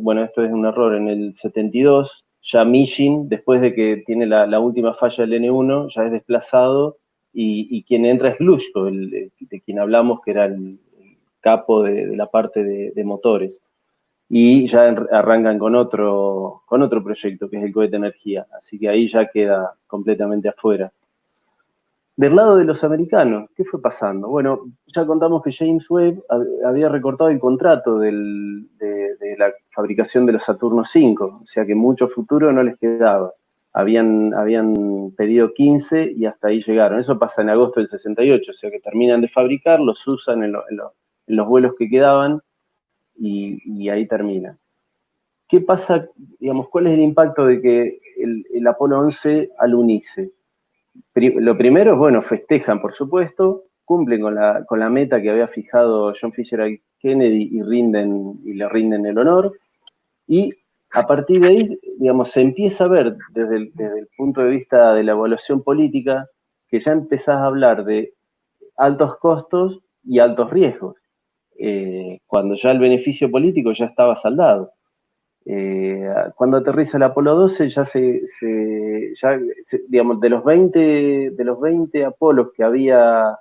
Bueno, esto es un error. En el 72, ya Mishin, después de que tiene la última falla del N1, ya es desplazado, y quien entra es Glushko, de quien hablamos, que era el capo de la parte de motores. Y ya arrancan con otro proyecto, que es el cohete energía. Así que ahí ya queda completamente afuera. Del lado de los americanos, ¿qué fue pasando? Bueno, ya contamos que James Webb había recortado el contrato de la fabricación de los Saturno V, o sea que mucho futuro no les quedaba. Habían pedido 15 y hasta ahí llegaron. Eso pasa en agosto del 68, o sea que terminan de fabricar, los usan en los vuelos que quedaban y ahí termina. ¿Qué pasa, digamos, cuál es el impacto de que el Apolo 11 alunice? Lo primero es, bueno, festejan, por supuesto, cumplen con la meta que había fijado John Fisher Kennedy y le rinden el honor. Y a partir de ahí, digamos, se empieza a ver desde el punto de vista de la evaluación política que ya empezás a hablar de altos costos y altos riesgos, cuando ya el beneficio político ya estaba saldado. Cuando aterriza el Apolo 12, digamos, de los 20 Apolos que había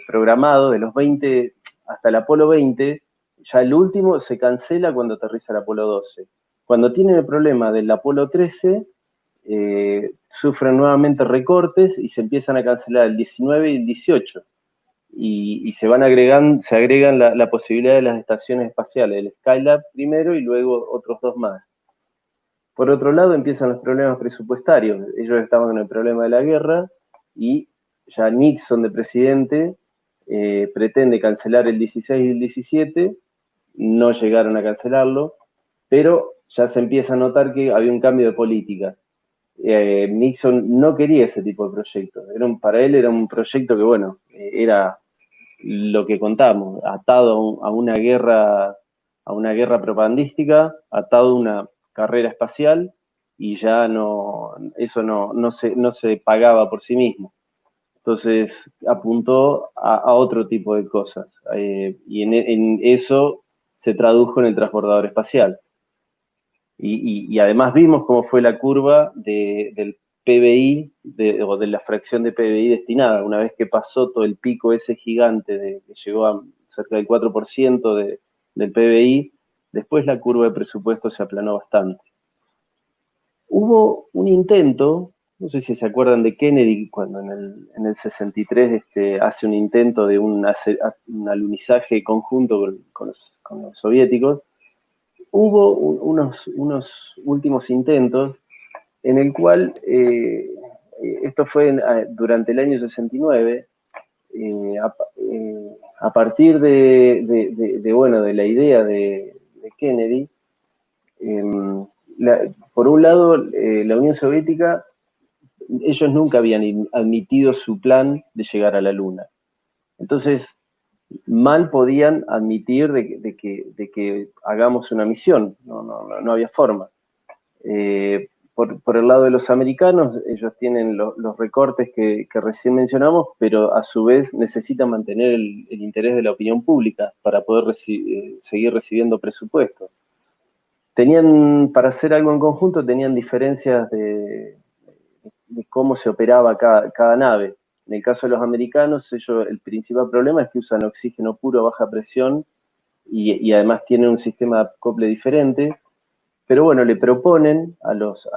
programado, de los 20 hasta el Apolo 20, ya el último se cancela cuando aterriza el Apolo 12. Cuando tienen el problema del Apolo 13, sufren nuevamente recortes y se empiezan a cancelar el 19 y el 18. Y se agregan la posibilidad de las estaciones espaciales, el Skylab primero y luego otros 2 más. Por otro lado, empiezan los problemas presupuestarios. Ellos estaban con el problema de la guerra y ya Nixon, de presidente, pretende cancelar el 16 y el 17, no llegaron a cancelarlo, pero ya se empieza a notar que había un cambio de política. Nixon no quería ese tipo de proyectos. Para él era un proyecto que, bueno, era lo que contamos, atado a una guerra propagandística, atado a una carrera espacial, y ya eso no se pagaba por sí mismo. Entonces apuntó a otro tipo de cosas, y en eso se tradujo en el transbordador espacial. Y además vimos cómo fue la curva del PBI, o de la fracción de PBI destinada. Una vez que pasó todo el pico ese gigante que llegó a cerca del 4% del PBI, después la curva de presupuesto se aplanó bastante. Hubo un intento, no sé si se acuerdan de Kennedy, cuando en el 63 hace un intento de un alunizaje conjunto con los soviéticos. Hubo unos últimos intentos en el cual, esto fue durante el año 69, a partir de la idea de Kennedy, por un lado, la Unión Soviética, ellos nunca habían admitido su plan de llegar a la Luna. Entonces, mal podían admitir de que hagamos una misión, no había forma. Por el lado de los americanos, ellos tienen los recortes que recién mencionamos, pero a su vez necesitan mantener el interés de la opinión pública para poder seguir recibiendo presupuestos. Para hacer algo en conjunto, tenían diferencias de cómo se operaba cada nave. En el caso de los americanos, el principal problema es que usan oxígeno puro a baja presión y además tienen un sistema de acople diferente. Pero bueno, le proponen a los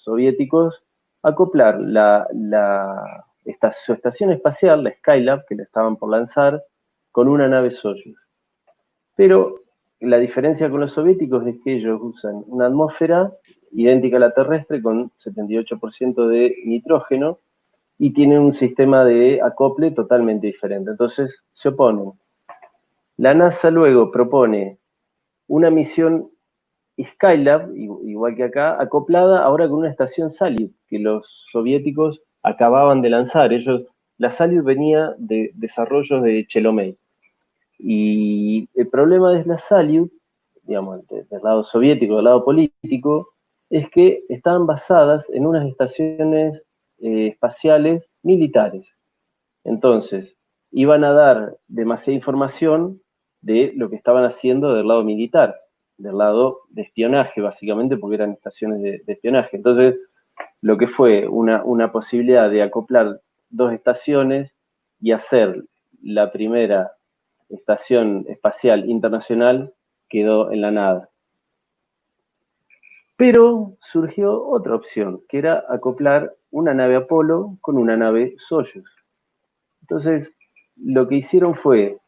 soviéticos acoplar su estación espacial, la Skylab, que la estaban por lanzar, con una nave Soyuz. Pero la diferencia con los soviéticos es que ellos usan una atmósfera idéntica a la terrestre con 78% de nitrógeno y tienen un sistema de acople totalmente diferente. Entonces se oponen. La NASA luego propone una misión Skylab, igual que acá, acoplada ahora con una estación Salyut, que los soviéticos acababan de lanzar. La Salyut venía de desarrollos de Chelomey. Y el problema de la Salyut, digamos, del lado soviético, del lado político, es que estaban basadas en unas estaciones espaciales militares. Entonces, iban a dar demasiada información de lo que estaban haciendo del lado militar, del lado de espionaje, básicamente, porque eran estaciones de espionaje. Entonces, lo que fue una posibilidad de acoplar 2 estaciones y hacer la primera estación espacial internacional quedó en la nada. Pero surgió otra opción, que era acoplar una nave Apolo con una nave Soyuz. Entonces, lo que hicieron fue,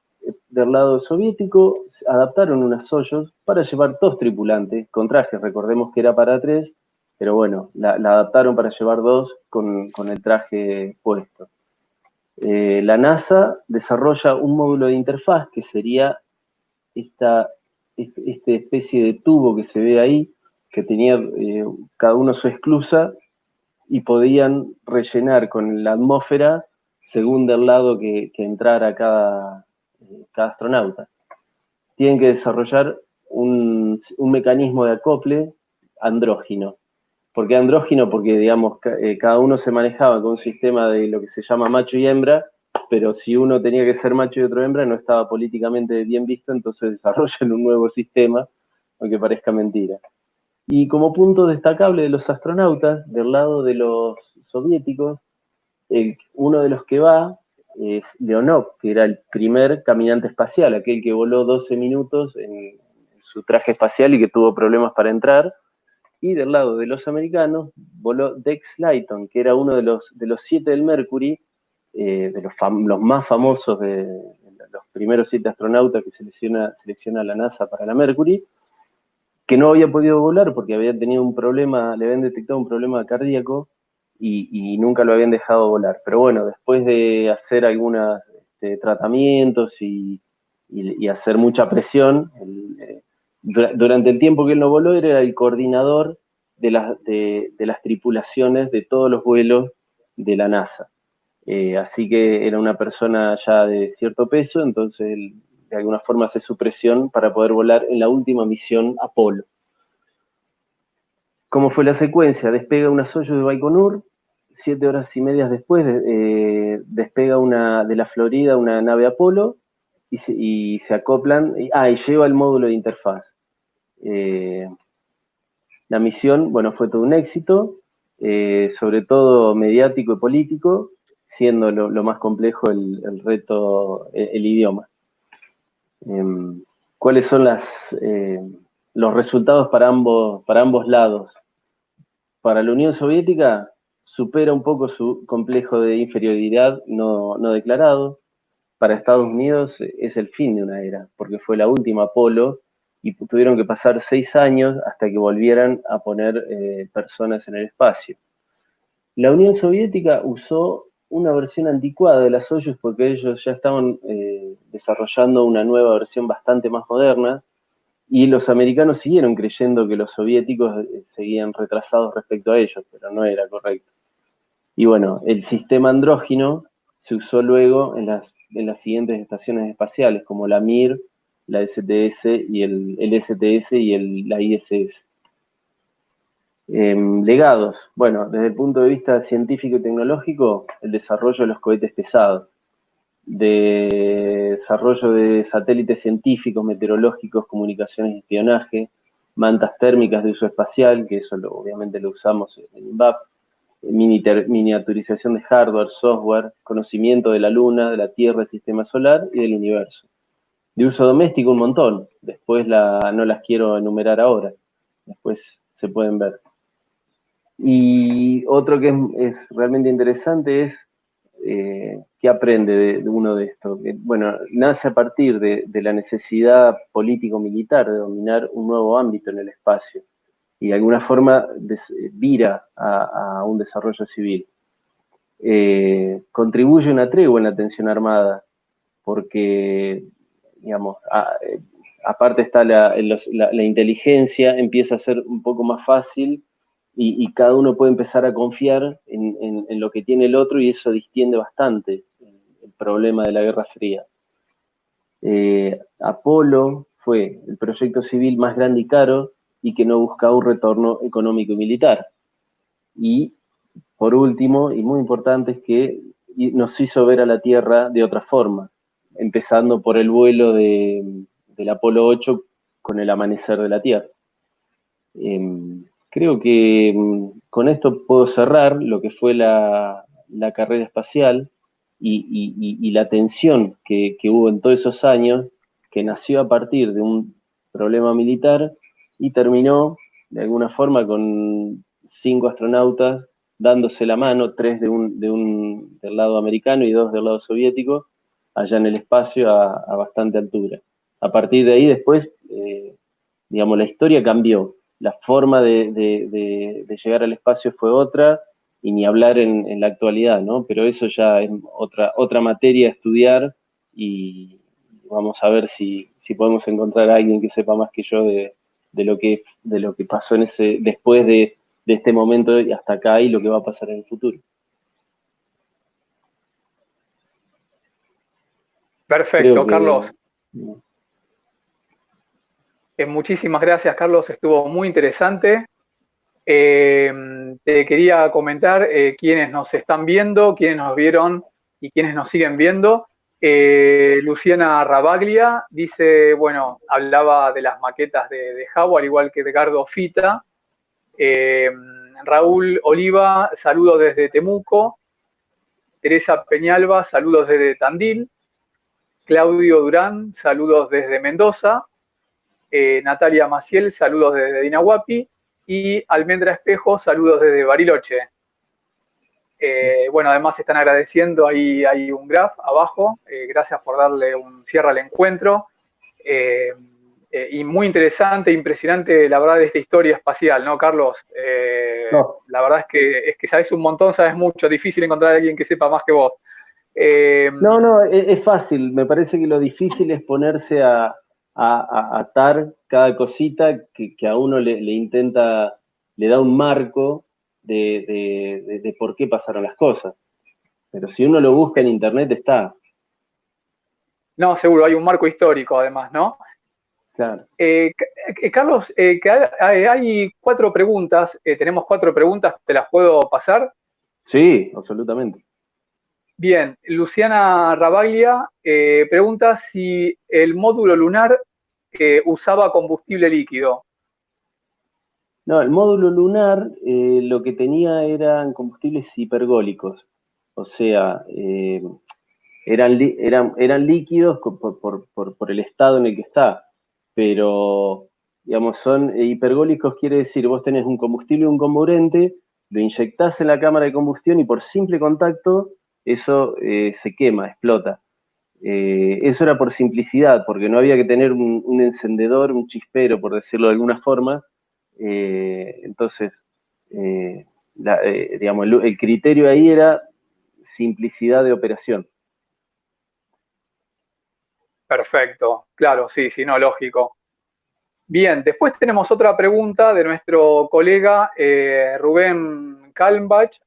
del lado soviético, adaptaron unas Soyuz para llevar 2 tripulantes con trajes. Recordemos que era para 3, pero bueno, la adaptaron para llevar 2 con el traje puesto. La NASA desarrolla un módulo de interfaz que sería esta especie de tubo que se ve ahí, que tenía cada uno su esclusa y podían rellenar con la atmósfera según del lado que entrara cada astronauta. Tienen que desarrollar un mecanismo de acople andrógino. ¿Por qué andrógino? Porque, digamos, cada uno se manejaba con un sistema de lo que se llama macho y hembra, pero si uno tenía que ser macho y otro hembra, no estaba políticamente bien visto, entonces desarrollan un nuevo sistema, aunque parezca mentira. Y como punto destacable de los astronautas, del lado de los soviéticos, uno de los que va es Leonov, que era el primer caminante espacial, aquel que voló 12 minutos en su traje espacial y que tuvo problemas para entrar. Y del lado de los americanos voló Dex Layton, que era uno de los 7 del Mercury, de los más famosos de los primeros 7 astronautas que selecciona la NASA para la Mercury, que no había podido volar porque había tenido un problema, le habían detectado un problema cardíaco y nunca lo habían dejado volar. Pero bueno, después de hacer algunos tratamientos y hacer mucha presión, durante el tiempo que él no voló, era el coordinador de las tripulaciones de todos los vuelos de la NASA. Así que era una persona ya de cierto peso, entonces él de alguna forma hace su presión para poder volar en la última misión Apolo. ¿Cómo fue la secuencia? Despega una Soyuz de Baikonur, 7 horas y media después despega de la Florida una nave Apolo y se acoplan, y lleva el módulo de interfaz. La misión, bueno, fue todo un éxito, sobre todo mediático y político, siendo lo más complejo el reto, el idioma. ¿Cuáles son los resultados para ambos lados? Para la Unión Soviética supera un poco su complejo de inferioridad no declarado. Para Estados Unidos es el fin de una era, porque fue la última Apolo y tuvieron que pasar 6 años hasta que volvieran a poner personas en el espacio. La Unión Soviética usó una versión anticuada de la Soyuz porque ellos ya estaban desarrollando una nueva versión bastante más moderna y los americanos siguieron creyendo que los soviéticos seguían retrasados respecto a ellos, pero no era correcto. Y bueno, el sistema andrógino se usó luego en las siguientes estaciones espaciales, como la Mir, la STS y el STS y la ISS. Legados. Bueno, desde el punto de vista científico y tecnológico, el desarrollo de los cohetes pesados, de desarrollo de satélites científicos, meteorológicos, comunicaciones y espionaje, mantas térmicas de uso espacial, que eso obviamente lo usamos en INVAP, miniaturización de hardware, software, conocimiento de la Luna, de la Tierra, del Sistema Solar y del universo. De uso doméstico un montón, después no las quiero enumerar ahora, después se pueden ver. Y otro que es realmente interesante es ¿qué aprende de uno de estos? Bueno, nace a partir de la necesidad político-militar de dominar un nuevo ámbito en el espacio y de alguna forma vira a un desarrollo civil. Contribuye una tregua en la tensión armada, porque, digamos, aparte está la inteligencia, empieza a ser un poco más fácil y cada uno puede empezar a confiar en lo que tiene el otro y eso distiende bastante el problema de la Guerra Fría. Apolo fue el proyecto civil más grande y caro y que no buscaba un retorno económico y militar. Y por último, y muy importante, es que nos hizo ver a la Tierra de otra forma, empezando por el vuelo del Apolo 8 con el amanecer de la Tierra. Creo que con esto puedo cerrar lo que fue la carrera espacial y la tensión que hubo en todos esos años, que nació a partir de un problema militar y terminó de alguna forma con 5 astronautas dándose la mano, 3 del lado americano y 2 del lado soviético, allá en el espacio a bastante altura. A partir de ahí después, digamos, la historia cambió. La forma de llegar al espacio fue otra, y ni hablar en la actualidad, ¿no? Pero eso ya es otra materia a estudiar y vamos a ver si podemos encontrar a alguien que sepa más que yo de lo que pasó después de este momento y hasta acá y lo que va a pasar en el futuro. Perfecto, Carlos. Muchísimas gracias, Carlos. Estuvo muy interesante. Te quería comentar quiénes nos están viendo, quiénes nos vieron y quiénes nos siguen viendo. Luciana Rabaglia dice, bueno, hablaba de las maquetas de Jabo, al igual que Edgardo Fita. Raúl Oliva, saludos desde Temuco. Teresa Peñalba, saludos desde Tandil. Claudio Durán, saludos desde Mendoza. Natalia Maciel, saludos desde Dinahuapi. Y Almendra Espejo, saludos desde Bariloche. Bueno, además están agradeciendo, ahí hay un graph abajo, gracias por darle un cierre al encuentro. Y muy interesante, impresionante, la verdad, de esta historia espacial, ¿no, Carlos? No. La verdad es que sabes un montón, sabes mucho, difícil encontrar a alguien que sepa más que vos. No, es fácil, me parece que lo difícil es ponerse a atar cada cosita que a uno le da un marco de por qué pasaron las cosas. Pero si uno lo busca en internet está. No, seguro, hay un marco histórico además, ¿no? Claro. Carlos, hay 4 preguntas, tenemos 4 preguntas, ¿te las puedo pasar? Sí, absolutamente. Bien, Luciana Rabaglia pregunta si el módulo lunar usaba combustible líquido. No, el módulo lunar lo que tenía eran combustibles hipergólicos, o sea, eran líquidos por el estado en el que está, pero, digamos, son hipergólicos, quiere decir, vos tenés un combustible y un comburente, lo inyectás en la cámara de combustión y por simple contacto eso se quema, explota. Eso era por simplicidad, porque no había que tener un encendedor, un chispero, por decirlo de alguna forma. Entonces, digamos, el criterio ahí era simplicidad de operación. Perfecto, claro, sí, no, lógico. Bien, después tenemos otra pregunta de nuestro colega Rubén Kalmbach,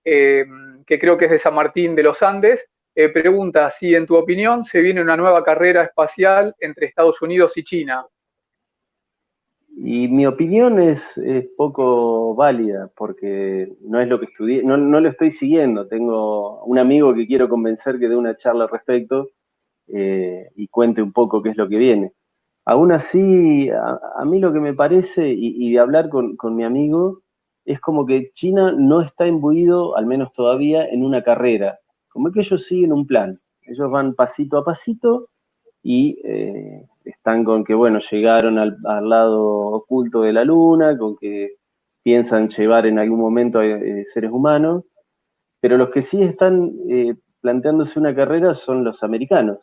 que creo que es de San Martín de los Andes. Pregunta si, en tu opinión, se viene una nueva carrera espacial entre Estados Unidos y China. Y mi opinión es poco válida, porque no es lo que estudié, no lo estoy siguiendo. Tengo un amigo que quiero convencer que dé una charla al respecto y cuente un poco qué es lo que viene. Aún así, a mí lo que me parece, y de hablar con mi amigo, es como que China no está imbuido, al menos todavía, en una carrera. Como que ellos siguen un plan. Ellos van pasito a pasito y están con que, bueno, llegaron al lado oculto de la Luna, con que piensan llevar en algún momento a seres humanos, pero los que sí están planteándose una carrera son los americanos.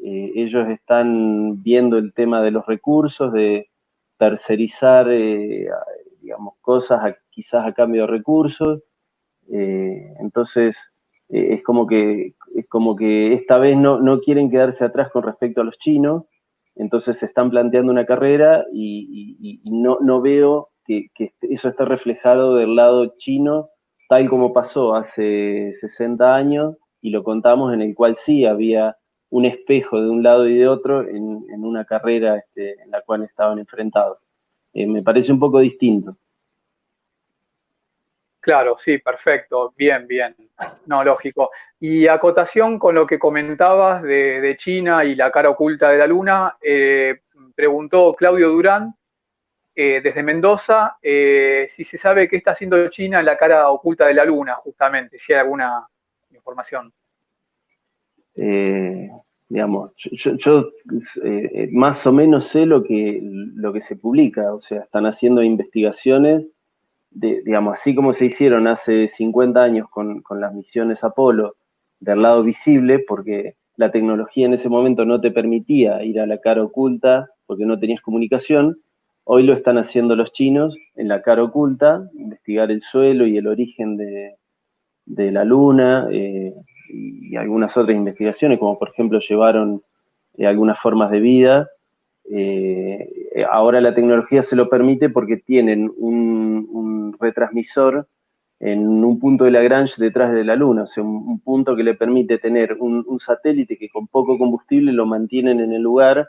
Ellos están viendo el tema de los recursos, de tercerizar, digamos, cosas quizás a cambio de recursos. Entonces, es como que esta vez no quieren quedarse atrás con respecto a los chinos, entonces se están planteando una carrera y no veo que eso esté reflejado del lado chino, tal como pasó hace 60 años, y lo contamos, en el cual sí había un espejo de un lado y de otro en una carrera en la cual estaban enfrentados. Me parece un poco distinto. Claro, sí, perfecto, bien, no, lógico. Y acotación con lo que comentabas de China y la cara oculta de la Luna, preguntó Claudio Durán desde Mendoza si se sabe qué está haciendo China en la cara oculta de la Luna, justamente, si hay alguna información. Digamos, yo más o menos sé lo que se publica, o sea, están haciendo investigaciones, digamos, así como se hicieron hace 50 años con las misiones Apolo del lado visible, porque la tecnología en ese momento no te permitía ir a la cara oculta porque no tenías comunicación. Hoy lo están haciendo los chinos en la cara oculta, investigar el suelo y el origen de la Luna, y algunas otras investigaciones, como por ejemplo llevaron algunas formas de vida. Ahora la tecnología se lo permite porque tienen un retransmisor en un punto de Lagrange detrás de la Luna, o sea, un punto que le permite tener un satélite que con poco combustible lo mantienen en el lugar,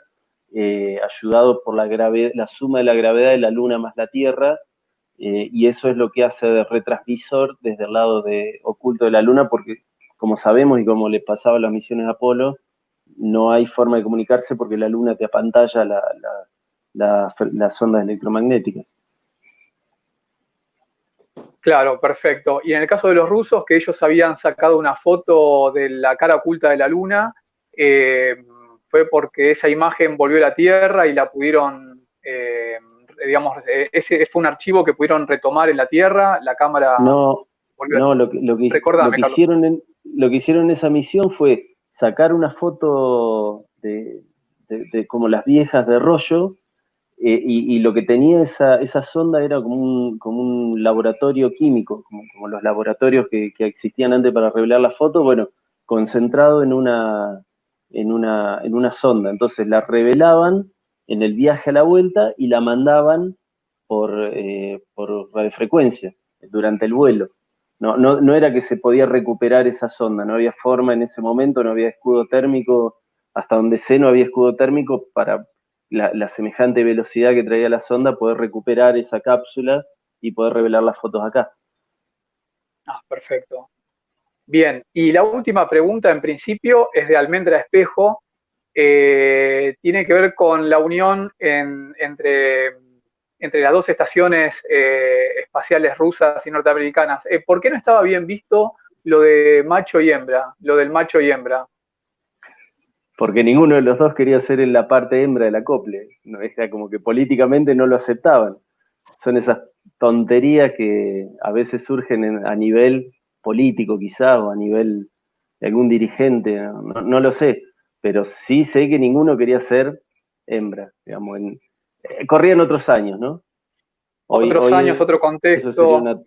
ayudado por la suma de la gravedad de la Luna más la Tierra, y eso es lo que hace de retransmisor desde el lado oculto de la Luna, porque como sabemos y como le pasaba a las misiones Apolo, no hay forma de comunicarse porque la Luna te apantalla las ondas electromagnéticas. Claro, perfecto. Y en el caso de los rusos, que ellos habían sacado una foto de la cara oculta de la Luna, fue porque esa imagen volvió a la Tierra y la pudieron, digamos, ese fue un archivo que pudieron retomar en la Tierra, la cámara volvió No, a... lo que Recordame, Carlos. hicieron en esa misión fue sacar una foto de como las viejas de rollo, y lo que tenía esa sonda era como un laboratorio químico, como los laboratorios que existían antes para revelar la foto, bueno, concentrado en una sonda. Entonces la revelaban en el viaje a la vuelta y la mandaban por radiofrecuencia durante el vuelo. No era que se podía recuperar esa sonda, no había forma en ese momento, no había escudo térmico, hasta donde sé no había escudo térmico para la semejante velocidad que traía la sonda, poder recuperar esa cápsula y poder revelar las fotos acá. Ah, perfecto. Bien, y la última pregunta en principio es de Almendra Espejo, tiene que ver con la unión entre las dos estaciones espaciales rusas y norteamericanas. ¿Por qué no estaba bien visto lo de macho y hembra, lo del macho y hembra? Porque ninguno de los dos quería ser en la parte hembra del acople. No, era como que políticamente no lo aceptaban. Son esas tonterías que a veces surgen a nivel político quizá, o a nivel de algún dirigente, no lo sé, pero sí sé que ninguno quería ser hembra, digamos, corrían otros años, ¿no? Otros años, otro eso sería contexto,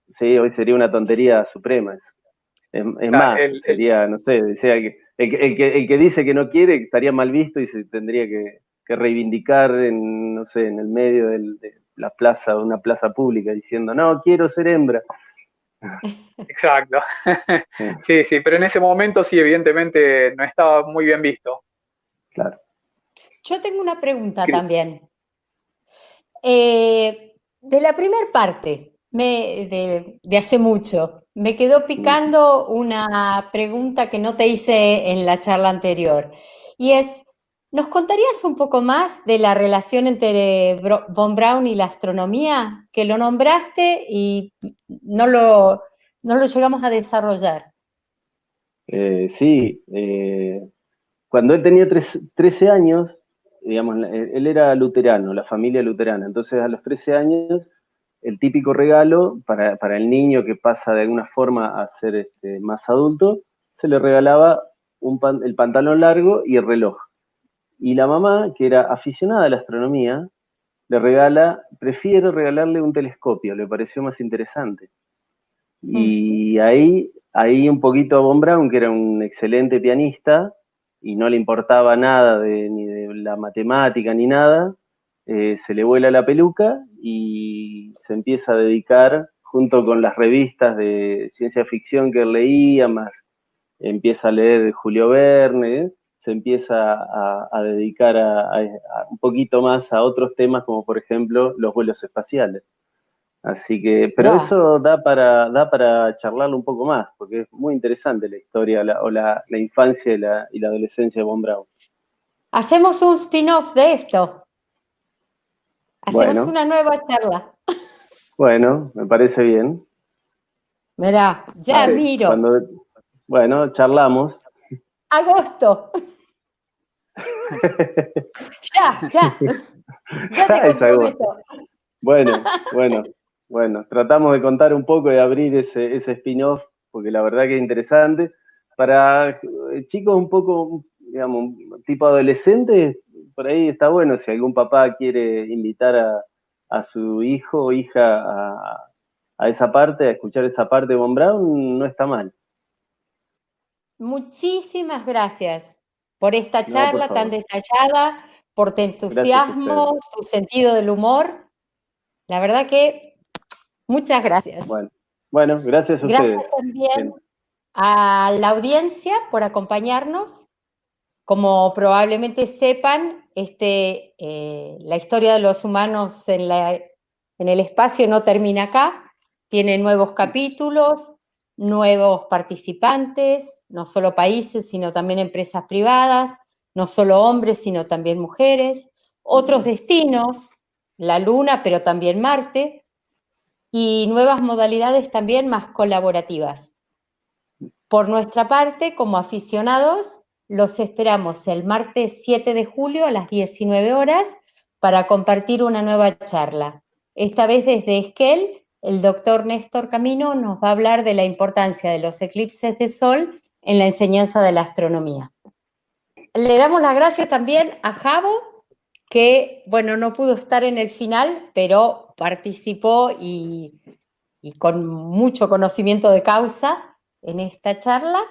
sí, hoy sería una tontería suprema eso. Es más, sería, no sé, decía que el que dice que no quiere estaría mal visto y se tendría que reivindicar no sé, en el medio de la plaza, una plaza pública, diciendo, no, quiero ser hembra. Exacto. Sí, pero en ese momento sí, evidentemente no estaba muy bien visto. Claro. Yo tengo una pregunta también. De la primera parte, de hace mucho, me quedó picando una pregunta que no te hice en la charla anterior. Y es, ¿nos contarías un poco más de la relación entre Von Braun y la astronomía? Que lo nombraste y no lo llegamos a desarrollar. Sí, cuando él tenía 13 años, digamos, él era luterano, la familia luterana, entonces a los 13 años, el típico regalo para el niño que pasa de alguna forma a ser más adulto, se le regalaba el pantalón largo y el reloj. Y la mamá, que era aficionada a la astronomía, prefiere regalarle un telescopio, le pareció más interesante. Y ahí un poquito a Von Braun, que era un excelente pianista, y no le importaba nada ni de la matemática ni nada, se le vuela la peluca y se empieza a dedicar, junto con las revistas de ciencia ficción que él leía, más empieza a leer Julio Verne, se empieza a dedicar un poquito más a otros temas, como por ejemplo los vuelos espaciales. Así que, pero eso da para charlarlo un poco más, porque es muy interesante la historia la infancia y la adolescencia de Von Braun. Hacemos un spin-off de esto. Hacemos una nueva charla. Bueno, me parece bien. Mirá, ya miro. Bueno, charlamos. Agosto. Ya te comprometo. Bueno, tratamos de contar un poco, de abrir ese spin-off, porque la verdad que es interesante. Para chicos un poco, digamos, tipo adolescentes, por ahí está bueno, si algún papá quiere invitar a su hijo o hija a esa parte, a escuchar esa parte de Von Braun, no está mal. Muchísimas gracias por esta charla tan detallada, por tu entusiasmo, tu sentido del humor. La verdad que muchas gracias. Bueno, gracias a ustedes. Gracias también a la audiencia por acompañarnos. Como probablemente sepan, la historia de los humanos en la en el espacio no termina acá, tiene nuevos capítulos, nuevos participantes, no solo países, sino también empresas privadas, no solo hombres, sino también mujeres, otros destinos, la Luna, pero también Marte, y nuevas modalidades también más colaborativas. Por nuestra parte, como aficionados, los esperamos el martes 7 de julio a las 19 horas para compartir una nueva charla. Esta vez desde Esquel, el doctor Néstor Camino nos va a hablar de la importancia de los eclipses de sol en la enseñanza de la astronomía. Le damos las gracias también a Javo, que, bueno, no pudo estar en el final, pero participó y con mucho conocimiento de causa en esta charla.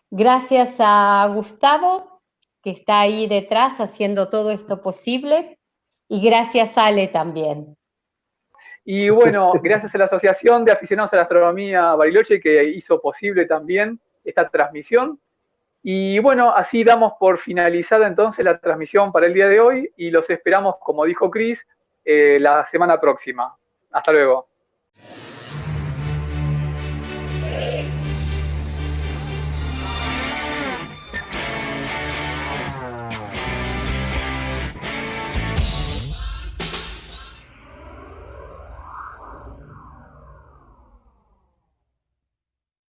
Gracias a Gustavo, que está ahí detrás haciendo todo esto posible, y gracias a Ale también. Y bueno, gracias a la Asociación de Aficionados a la Astronomía Bariloche, que hizo posible también esta transmisión. Y bueno, así damos por finalizada entonces la transmisión para el día de hoy y los esperamos, como dijo Cris, la semana próxima. Hasta luego.